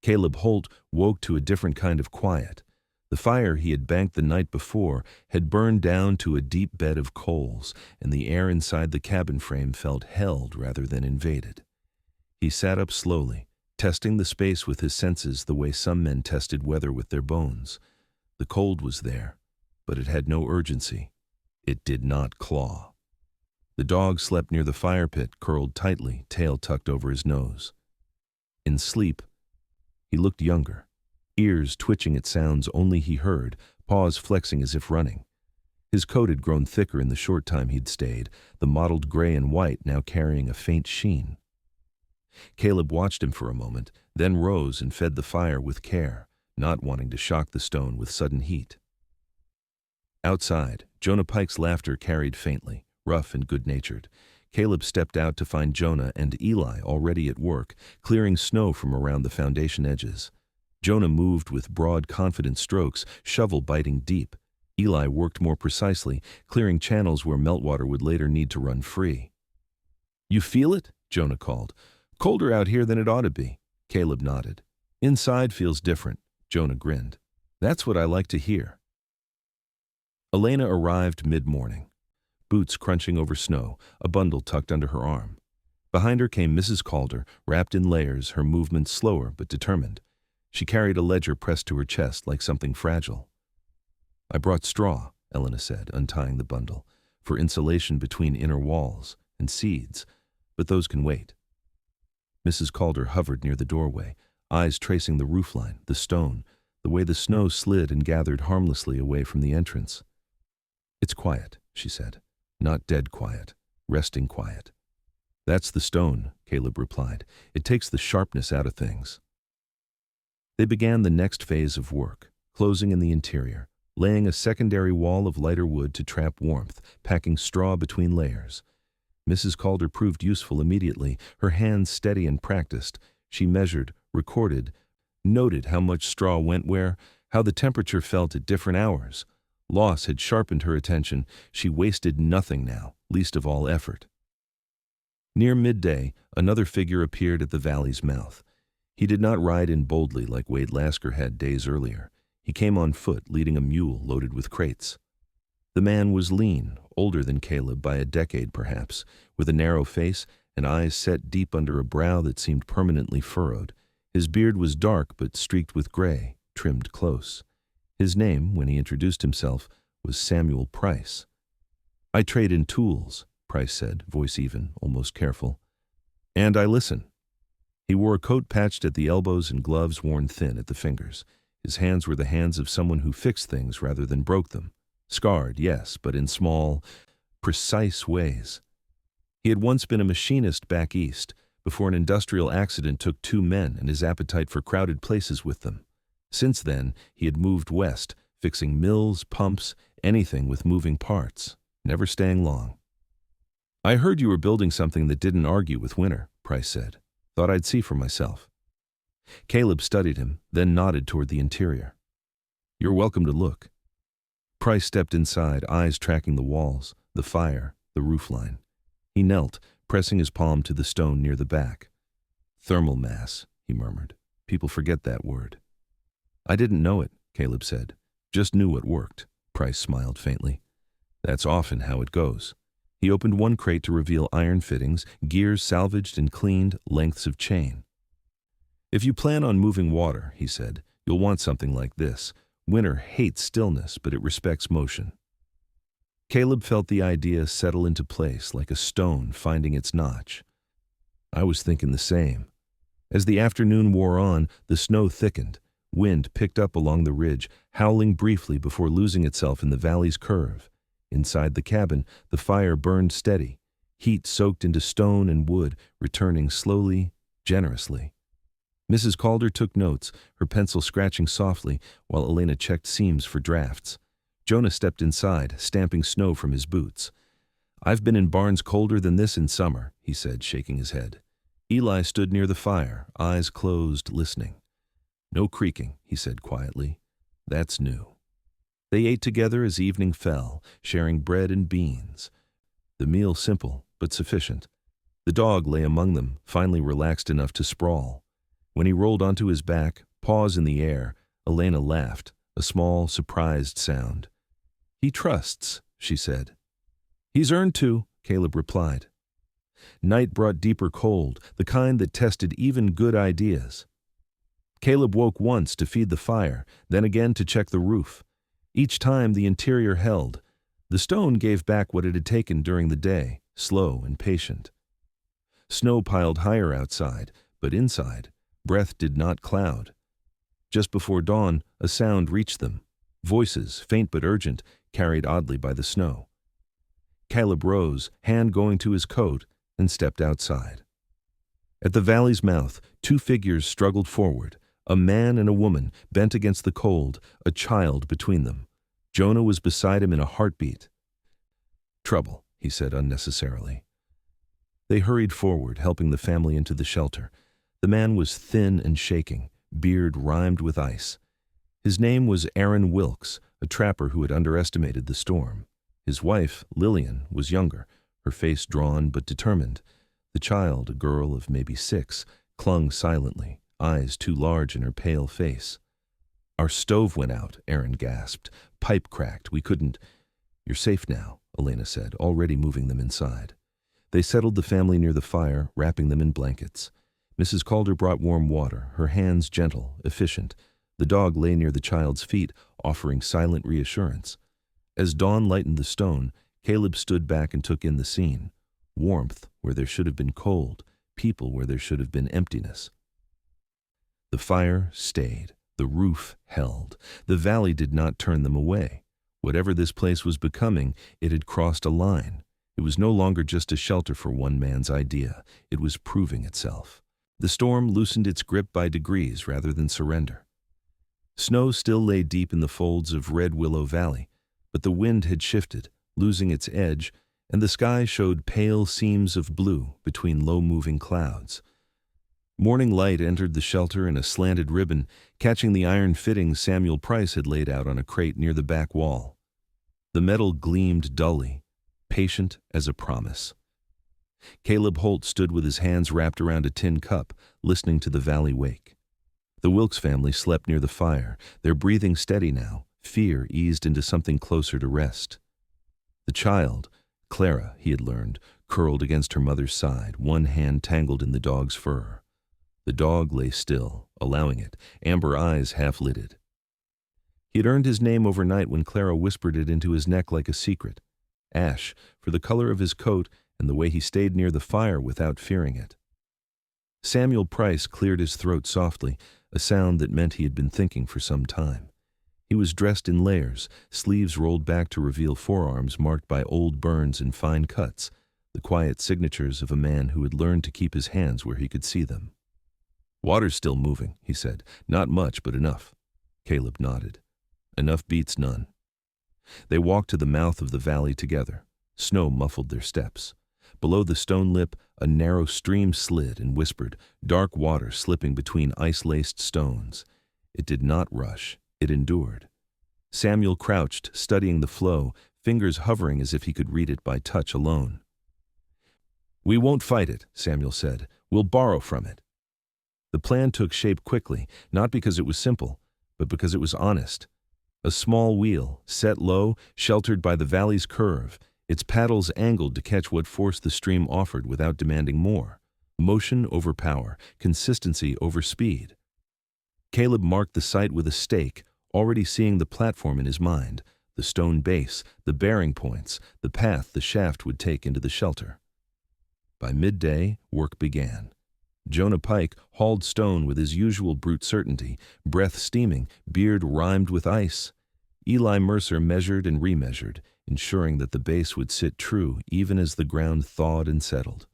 Caleb Holt woke to a different kind of quiet. The fire he had banked the night before had burned down to a deep bed of coals, and the air inside the cabin frame felt held rather than invaded. He sat up slowly, testing the space with his senses the way some men tested weather with their bones. The cold was there, but it had no urgency. It did not claw. The dog slept near the fire pit, curled tightly, tail tucked over his nose. In sleep, he looked younger, ears twitching at sounds only he heard, paws flexing as if running. His coat had grown thicker in the short time he'd stayed, the mottled gray and white now carrying a faint sheen. Caleb watched him for a moment, then rose and fed the fire with care, not wanting to shock the stone with sudden heat. Outside, Jonah Pike's laughter carried faintly, rough and good-natured. Caleb stepped out to find Jonah and Eli already at work, clearing snow from around the foundation edges. Jonah moved with broad, confident strokes, shovel biting deep. Eli worked more precisely, clearing channels where meltwater would later need to run free. "You feel it?" Jonah called. "Colder out here than it ought to be." Caleb nodded. "Inside feels different," Jonah grinned. "That's what I like to hear." Elena arrived mid-morning, boots crunching over snow, a bundle tucked under her arm. Behind her came Mrs. Calder, wrapped in layers, her movements slower but determined. She carried a ledger pressed to her chest like something fragile. "I brought straw," Elena said, untying the bundle, "for insulation between inner walls, and seeds, but those can wait." Mrs. Calder hovered near the doorway, eyes tracing the roofline, the stone, the way the snow slid and gathered harmlessly away from the entrance. "It's quiet," she said. "Not dead quiet, resting quiet." "That's the stone," Caleb replied. "It takes the sharpness out of things." They began the next phase of work, closing in the interior, laying a secondary wall of lighter wood to trap warmth, packing straw between layers. Mrs. Calder proved useful immediately, her hands steady and practiced. She measured, recorded, noted how much straw went where, how the temperature felt at different hours. Loss had sharpened her attention. She wasted nothing now, least of all effort. Near midday, another figure appeared at the valley's mouth. He did not ride in boldly like Wade Lasker had days earlier. He came on foot, leading a mule loaded with crates. The man was lean, older than Caleb by a decade perhaps, with a narrow face and eyes set deep under a brow that seemed permanently furrowed. His beard was dark but streaked with gray, trimmed close. His name, when he introduced himself, was Samuel Price. "I trade in tools," Price said, voice even, almost careful. "And I listen." He wore a coat patched at the elbows and gloves worn thin at the fingers. His hands were the hands of someone who fixed things rather than broke them. Scarred, yes, but in small, precise ways. He had once been a machinist back east, before an industrial accident took 2 men and his appetite for crowded places with them. Since then, he had moved west, fixing mills, pumps, anything with moving parts, never staying long. "I heard you were building something that didn't argue with winter," Price said. "Thought I'd see for myself." Caleb studied him, then nodded toward the interior. "You're welcome to look." Price stepped inside, eyes tracking the walls, the fire, the roofline. He knelt, pressing his palm to the stone near the back. "Thermal mass," he murmured. "People forget that word." "I didn't know it," Caleb said. "Just knew what worked." Price smiled faintly. "That's often how it goes." He opened one crate to reveal iron fittings, gears salvaged and cleaned, lengths of chain. "If you plan on moving water," he said, "you'll want something like this. Winter hates stillness, but it respects motion." Caleb felt the idea settle into place like a stone finding its notch. "I was thinking the same." As the afternoon wore on, the snow thickened. Wind picked up along the ridge, howling briefly before losing itself in the valley's curve. Inside the cabin, the fire burned steady. Heat soaked into stone and wood, returning slowly, generously. Mrs. Calder took notes, her pencil scratching softly, while Elena checked seams for drafts. Jonah stepped inside, stamping snow from his boots. "I've been in barns colder than this in summer," he said, shaking his head. Eli stood near the fire, eyes closed, listening. "No creaking," he said quietly. "That's new." They ate together as evening fell, sharing bread and beans. The meal simple, but sufficient. The dog lay among them, finally relaxed enough to sprawl. When he rolled onto his back, paws in the air, Elena laughed, a small, surprised sound. "He trusts," she said. "He's earned to," Caleb replied. Night brought deeper cold, the kind that tested even good ideas. Caleb woke once to feed the fire, then again to check the roof. Each time the interior held. The stone gave back what it had taken during the day, slow and patient. Snow piled higher outside, but inside, breath did not cloud. Just before dawn, a sound reached them. Voices, faint but urgent, carried oddly by the snow. Caleb rose, hand going to his coat, and stepped outside. At the valley's mouth, two figures struggled forward, a man and a woman, bent against the cold, a child between them. Jonah was beside him in a heartbeat. "Trouble," he said unnecessarily. They hurried forward, helping the family into the shelter. The man was thin and shaking, beard rimed with ice. His name was Aaron Wilkes, a trapper who had underestimated the storm. His wife, Lillian, was younger, her face drawn but determined. The child, a girl of maybe 6, clung silently, eyes too large in her pale face. "Our stove went out," Aaron gasped. "Pipe cracked. We couldn't—" "You're safe now," Elena said, already moving them inside. They settled the family near the fire, wrapping them in blankets. Mrs. Calder brought warm water, her hands gentle, efficient. The dog lay near the child's feet, offering silent reassurance. As dawn lightened the stone, Caleb stood back and took in the scene. Warmth where there should have been cold, people where there should have been emptiness. The fire stayed. The roof held. The valley did not turn them away. Whatever this place was becoming, it had crossed a line. It was no longer just a shelter for one man's idea. It was proving itself. The storm loosened its grip by degrees rather than surrender. Snow still lay deep in the folds of Red Willow Valley, but the wind had shifted, losing its edge, and the sky showed pale seams of blue between low-moving clouds. Morning light entered the shelter in a slanted ribbon, catching the iron fittings Samuel Price had laid out on a crate near the back wall. The metal gleamed dully, patient as a promise. Caleb Holt stood with his hands wrapped around a tin cup, listening to the valley wake. The Wilkes family slept near the fire, their breathing steady now, fear eased into something closer to rest. The child, Clara, he had learned, curled against her mother's side, one hand tangled in the dog's fur. The dog lay still, allowing it, amber eyes half-lidded. He had earned his name overnight when Clara whispered it into his neck like a secret. Ash, for the color of his coat and the way he stayed near the fire without fearing it. Samuel Price cleared his throat softly, a sound that meant he had been thinking for some time. He was dressed in layers, sleeves rolled back to reveal forearms marked by old burns and fine cuts, the quiet signatures of a man who had learned to keep his hands where he could see them. "Water's still moving," he said. "Not much, but enough." Caleb nodded. "Enough beats none." They walked to the mouth of the valley together. Snow muffled their steps. Below the stone lip, a narrow stream slid and whispered, dark water slipping between ice-laced stones. It did not rush. It endured. Samuel crouched, studying the flow, fingers hovering as if he could read it by touch alone. "We won't fight it," Samuel said. "We'll borrow from it." The plan took shape quickly, not because it was simple, but because it was honest. A small wheel, set low, sheltered by the valley's curve, its paddles angled to catch what force the stream offered without demanding more. Motion over power, consistency over speed. Caleb marked the site with a stake, already seeing the platform in his mind, the stone base, the bearing points, the path the shaft would take into the shelter. By midday, work began. Jonah Pike hauled stone with his usual brute certainty, breath steaming, beard rimed with ice. Eli Mercer measured and remeasured, ensuring that the base would sit true even as the ground thawed and settled.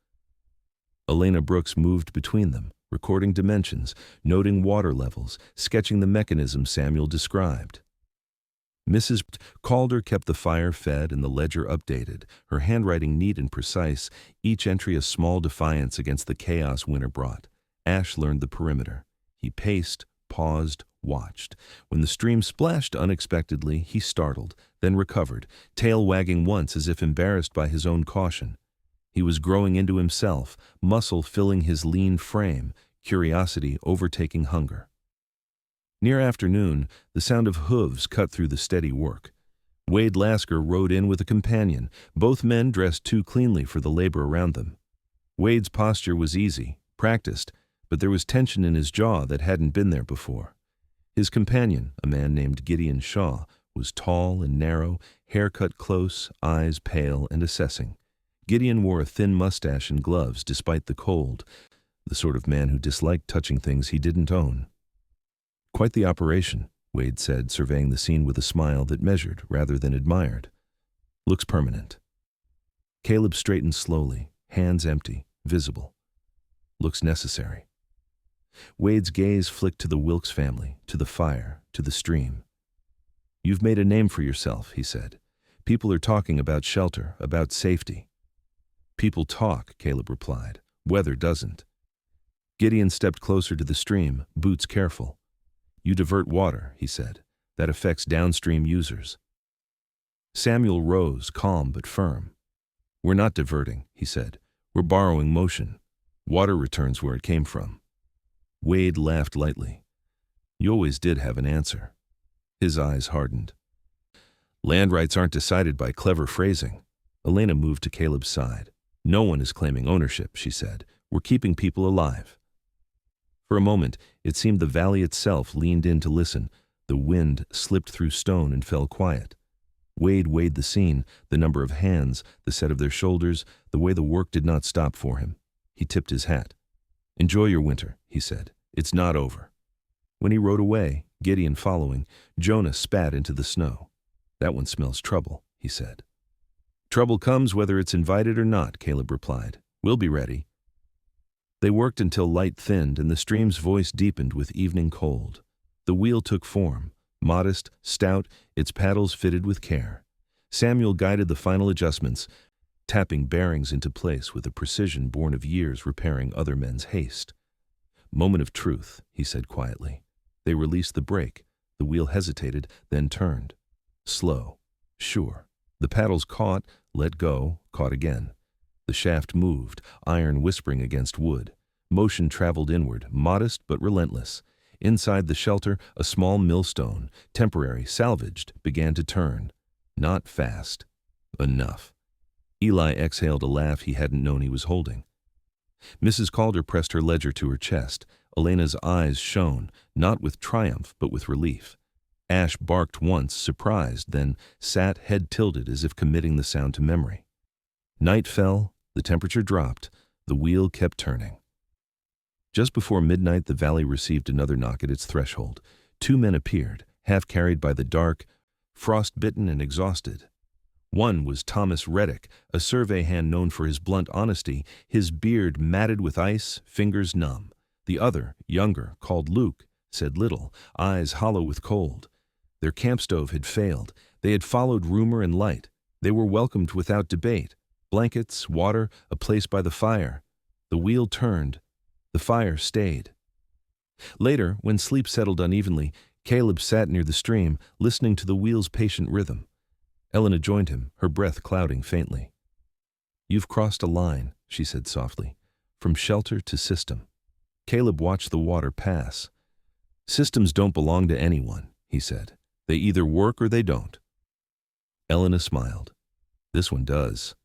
Elena Brooks moved between them, recording dimensions, noting water levels, sketching the mechanism Samuel described. Mrs. Calder kept the fire fed and the ledger updated, her handwriting neat and precise, each entry a small defiance against the chaos winter brought. Ash learned the perimeter. He paced, paused, watched. When the stream splashed unexpectedly, he startled, then recovered, tail wagging once as if embarrassed by his own caution. He was growing into himself, muscle filling his lean frame, curiosity overtaking hunger. Near afternoon, the sound of hooves cut through the steady work. Wade Lasker rode in with a companion, both men dressed too cleanly for the labor around them. Wade's posture was easy, practiced, but there was tension in his jaw that hadn't been there before. His companion, a man named Gideon Shaw, was tall and narrow, hair cut close, eyes pale and assessing. Gideon wore a thin mustache and gloves despite the cold, the sort of man who disliked touching things he didn't own. "Quite the operation," Wade said, surveying the scene with a smile that measured rather than admired. Looks permanent. Caleb straightened slowly, hands empty, visible. Looks necessary. Wade's gaze flicked to the Wilkes family, to the fire, to the stream. You've made a name for yourself, he said. People are talking about shelter, about safety. People talk, Caleb replied. Weather doesn't. Gideon stepped closer to the stream, boots careful. You divert water, he said. That affects downstream users. Samuel rose, calm but firm. We're not diverting, he said. We're borrowing motion. Water returns where it came from. Wade laughed lightly. You always did have an answer. His eyes hardened. Land rights aren't decided by clever phrasing. Elena moved to Caleb's side. No one is claiming ownership, she said. We're keeping people alive. For a moment, it seemed the valley itself leaned in to listen. The wind slipped through stone and fell quiet. Wade weighed the scene, the number of hands, the set of their shoulders, the way the work did not stop for him. He tipped his hat. Enjoy your winter, he said. It's not over. When he rode away, Gideon following, Jonah spat into the snow. That one smells trouble, he said. Trouble comes whether it's invited or not, Caleb replied. We'll be ready. They worked until light thinned and the stream's voice deepened with evening cold. The wheel took form, modest, stout, its paddles fitted with care. Samuel guided the final adjustments, tapping bearings into place with a precision born of years repairing other men's haste. Moment of truth, he said quietly. They released the brake. The wheel hesitated, then turned. Slow, sure. The paddles caught, let go, caught again. The shaft moved, iron whispering against wood. Motion traveled inward, modest but relentless. Inside the shelter, a small millstone, temporary, salvaged, began to turn. Not fast. Enough. Eli exhaled a laugh he hadn't known he was holding. Mrs. Calder pressed her ledger to her chest. Elena's eyes shone, not with triumph, but with relief. Ash barked once, surprised, then sat head tilted as if committing the sound to memory. Night fell, the temperature dropped, the wheel kept turning. Just before midnight, the valley received another knock at its threshold. Two men appeared, half carried by the dark, frost-bitten and exhausted. One was Thomas Reddick, a survey hand known for his blunt honesty, his beard matted with ice, fingers numb. The other, younger, called Luke, said little, eyes hollow with cold. Their camp stove had failed. They had followed rumor and light. They were welcomed without debate. Blankets, water, a place by the fire. The wheel turned. The fire stayed. Later, when sleep settled unevenly, Caleb sat near the stream, listening to the wheel's patient rhythm. Elena joined him, her breath clouding faintly. You've crossed a line, she said softly, from shelter to system. Caleb watched the water pass. Systems don't belong to anyone, he said. They either work or they don't. Elena smiled. This one does.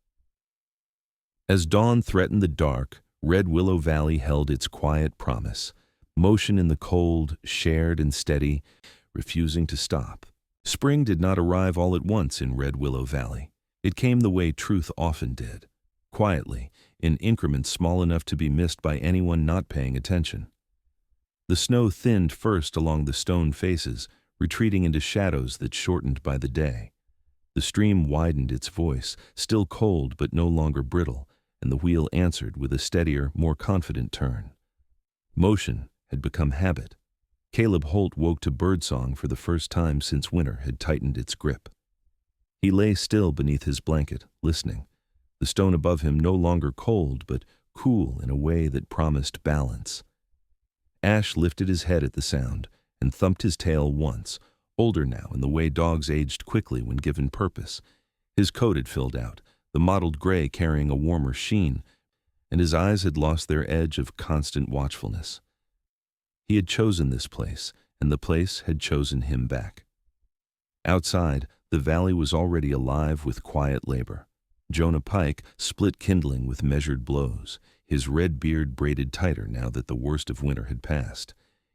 As dawn threatened the dark, Red Willow Valley held its quiet promise. Motion in the cold, shared and steady, refusing to stop. Spring did not arrive all at once in Red Willow Valley. It came the way truth often did, quietly, in increments small enough to be missed by anyone not paying attention. The snow thinned first along the stone faces, retreating into shadows that shortened by the day. The stream widened its voice, still cold but no longer brittle, and the wheel answered with a steadier, more confident turn. Motion had become habit. Caleb Holt woke to birdsong for the first time since winter had tightened its grip. He lay still beneath his blanket, listening, the stone above him no longer cold but cool in a way that promised balance. Ash lifted his head at the sound and thumped his tail once, older now in the way dogs aged quickly when given purpose. His coat had filled out, the mottled gray carrying a warmer sheen, and his eyes had lost their edge of constant watchfulness. He had chosen this place, and the place had chosen him back. Outside, the valley was already alive with quiet labor. Jonah Pike split kindling with measured blows, his red beard braided tighter now that the worst of winter had passed.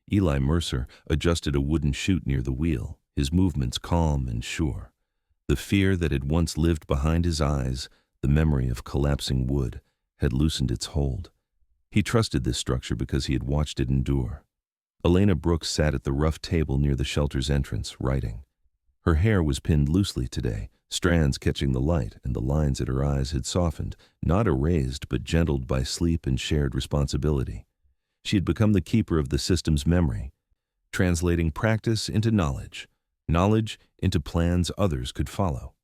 Eli Mercer adjusted a wooden chute near the wheel, his movements calm and sure. The fear that had once lived behind his eyes, the memory of collapsing wood, had loosened its hold. He trusted this structure because he had watched it endure. Elena Brooks sat at the rough table near the shelter's entrance, writing. Her hair was pinned loosely today, strands catching the light, and the lines at her eyes had softened, not erased but gentled by sleep and shared responsibility. She had become the keeper of the system's memory, translating practice into knowledge, knowledge into plans others could follow.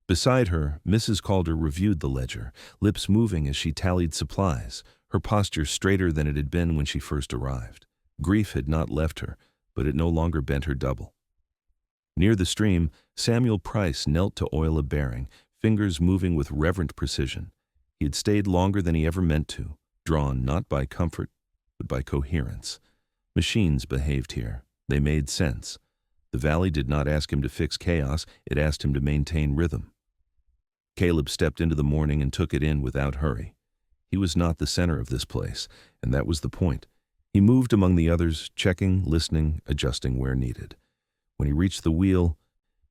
Beside her, Mrs. Calder reviewed the ledger, lips moving as she tallied supplies, her posture straighter than it had been when she first arrived. Grief had not left her, but it no longer bent her double. Near the stream, Samuel Price knelt to oil a bearing, fingers moving with reverent precision. He had stayed longer than he ever meant to, drawn not by comfort, but by coherence. Machines behaved here. They made sense. The valley did not ask him to fix chaos, it asked him to maintain rhythm. Caleb stepped into the morning and took it in without hurry. He was not the center of this place, and that was the point. He moved among the others, checking, listening, adjusting where needed. When he reached the wheel,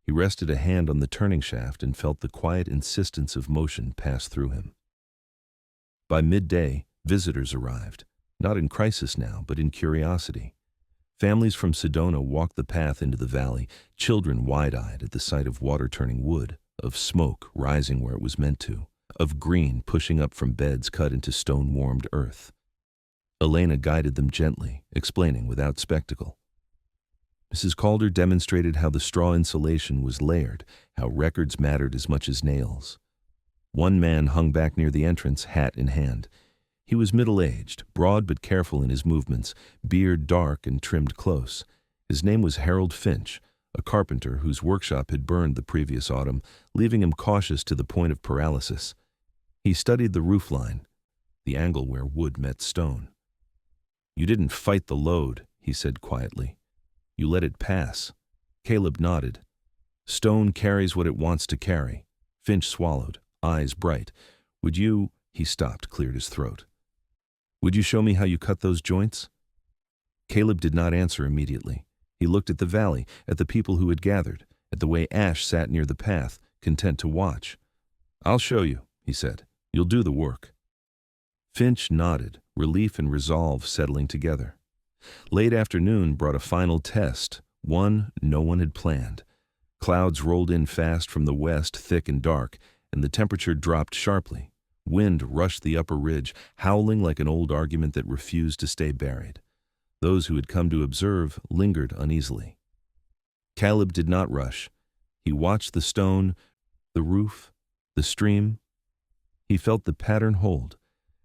he rested a hand on the turning shaft and felt the quiet insistence of motion pass through him. By midday, visitors arrived, not in crisis now, but in curiosity. Families from Sedona walked the path into the valley, children wide-eyed at the sight of water-turning wood, of smoke rising where it was meant to, of green pushing up from beds cut into stone-warmed earth. Elena guided them gently, explaining without spectacle. Mrs. Calder demonstrated how the straw insulation was layered, how records mattered as much as nails. One man hung back near the entrance, hat in hand. He was middle-aged, broad but careful in his movements, beard dark and trimmed close. His name was Harold Finch, a carpenter whose workshop had burned the previous autumn, leaving him cautious to the point of paralysis. He studied the roofline, the angle where wood met stone. "You didn't fight the load," he said quietly. "You let it pass." Caleb nodded. "Stone carries what it wants to carry." Finch swallowed, eyes bright. "Would you—" He stopped, cleared his throat. "Would you show me how you cut those joints?" Caleb did not answer immediately. He looked at the valley, at the people who had gathered, at the way Ash sat near the path, content to watch. "I'll show you," he said. "You'll do the work." Finch nodded, relief and resolve settling together. Late afternoon brought a final test, one no one had planned. Clouds rolled in fast from the west, thick and dark, and the temperature dropped sharply. Wind rushed the upper ridge, howling like an old argument that refused to stay buried. Those who had come to observe lingered uneasily. Caleb did not rush. He watched the stone, the roof, the stream. He felt the pattern hold.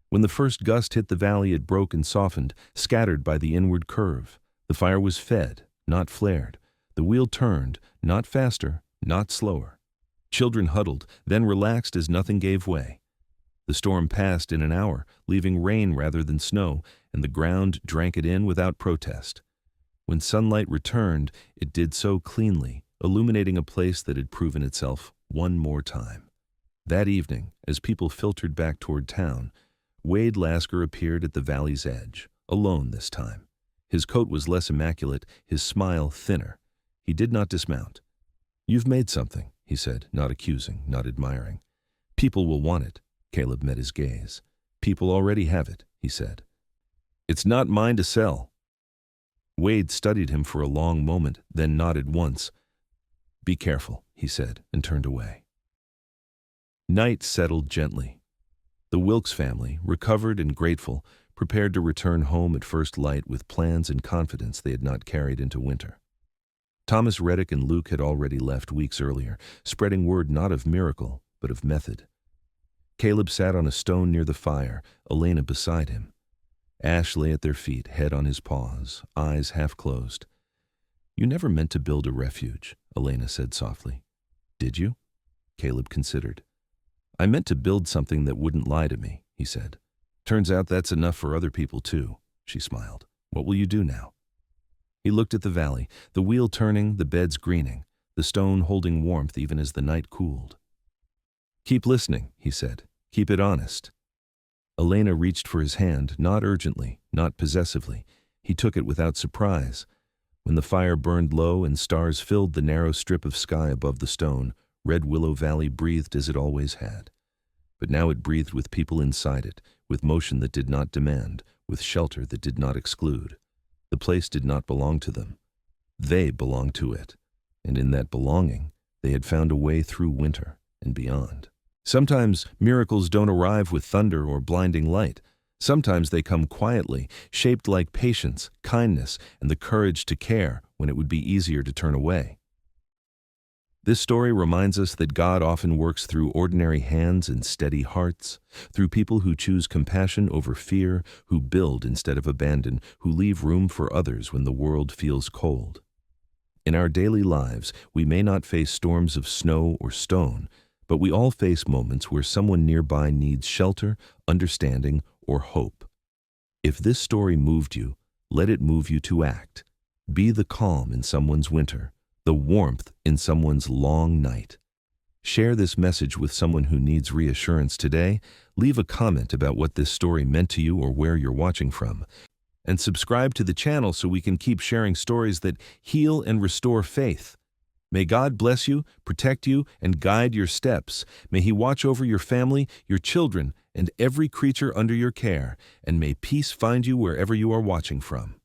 When the first gust hit the valley, it broke and softened, scattered by the inward curve. The fire was fed, not flared. The wheel turned, not faster, not slower. Children huddled, then relaxed as nothing gave way. The storm passed in an hour, leaving rain rather than snow, and the ground drank it in without protest. When sunlight returned, it did so cleanly, illuminating a place that had proven itself one more time. That evening, as people filtered back toward town, Wade Lasker appeared at the valley's edge, alone this time. His coat was less immaculate, his smile thinner. He did not dismount. "You've made something," he said, not accusing, not admiring. "People will want it." Caleb met his gaze. "People already have it," he said. "It's not mine to sell." Wade studied him for a long moment, then nodded once. "Be careful," he said, and turned away. Night settled gently. The Wilkes family, recovered and grateful, prepared to return home at first light with plans and confidence they had not carried into winter. Thomas Reddick and Luke had already left weeks earlier, spreading word not of miracle, but of method. Caleb sat on a stone near the fire, Elena beside him. Ash lay at their feet, head on his paws, eyes half closed. "You never meant to build a refuge," Elena said softly. "Did you?" Caleb considered. "I meant to build something that wouldn't lie to me," he said. "Turns out that's enough for other people too," she smiled. "What will you do now?" He looked at the valley, the wheel turning, the beds greening, the stone holding warmth even as the night cooled. "Keep listening," he said. "Keep it honest." Elena reached for his hand, not urgently, not possessively. He took it without surprise. When the fire burned low and stars filled the narrow strip of sky above the stone, Red Willow Valley breathed as it always had. But now it breathed with people inside it, with motion that did not demand, with shelter that did not exclude. The place did not belong to them. They belonged to it, and in that belonging, they had found a way through winter and beyond. Sometimes miracles don't arrive with thunder or blinding light. Sometimes they come quietly, shaped like patience, kindness, and the courage to care when it would be easier to turn away. This story reminds us that God often works through ordinary hands and steady hearts, through people who choose compassion over fear, who build instead of abandon, who leave room for others when the world feels cold. In our daily lives, we may not face storms of snow or stone, but we all face moments where someone nearby needs shelter, understanding, or hope. If this story moved you, let it move you to act. Be the calm in someone's winter, the warmth in someone's long night. Share this message with someone who needs reassurance today. Leave a comment about what this story meant to you or where you're watching from. And subscribe to the channel so we can keep sharing stories that heal and restore faith. May God bless you, protect you, and guide your steps. May He watch over your family, your children, and every creature under your care. And may peace find you wherever you are watching from.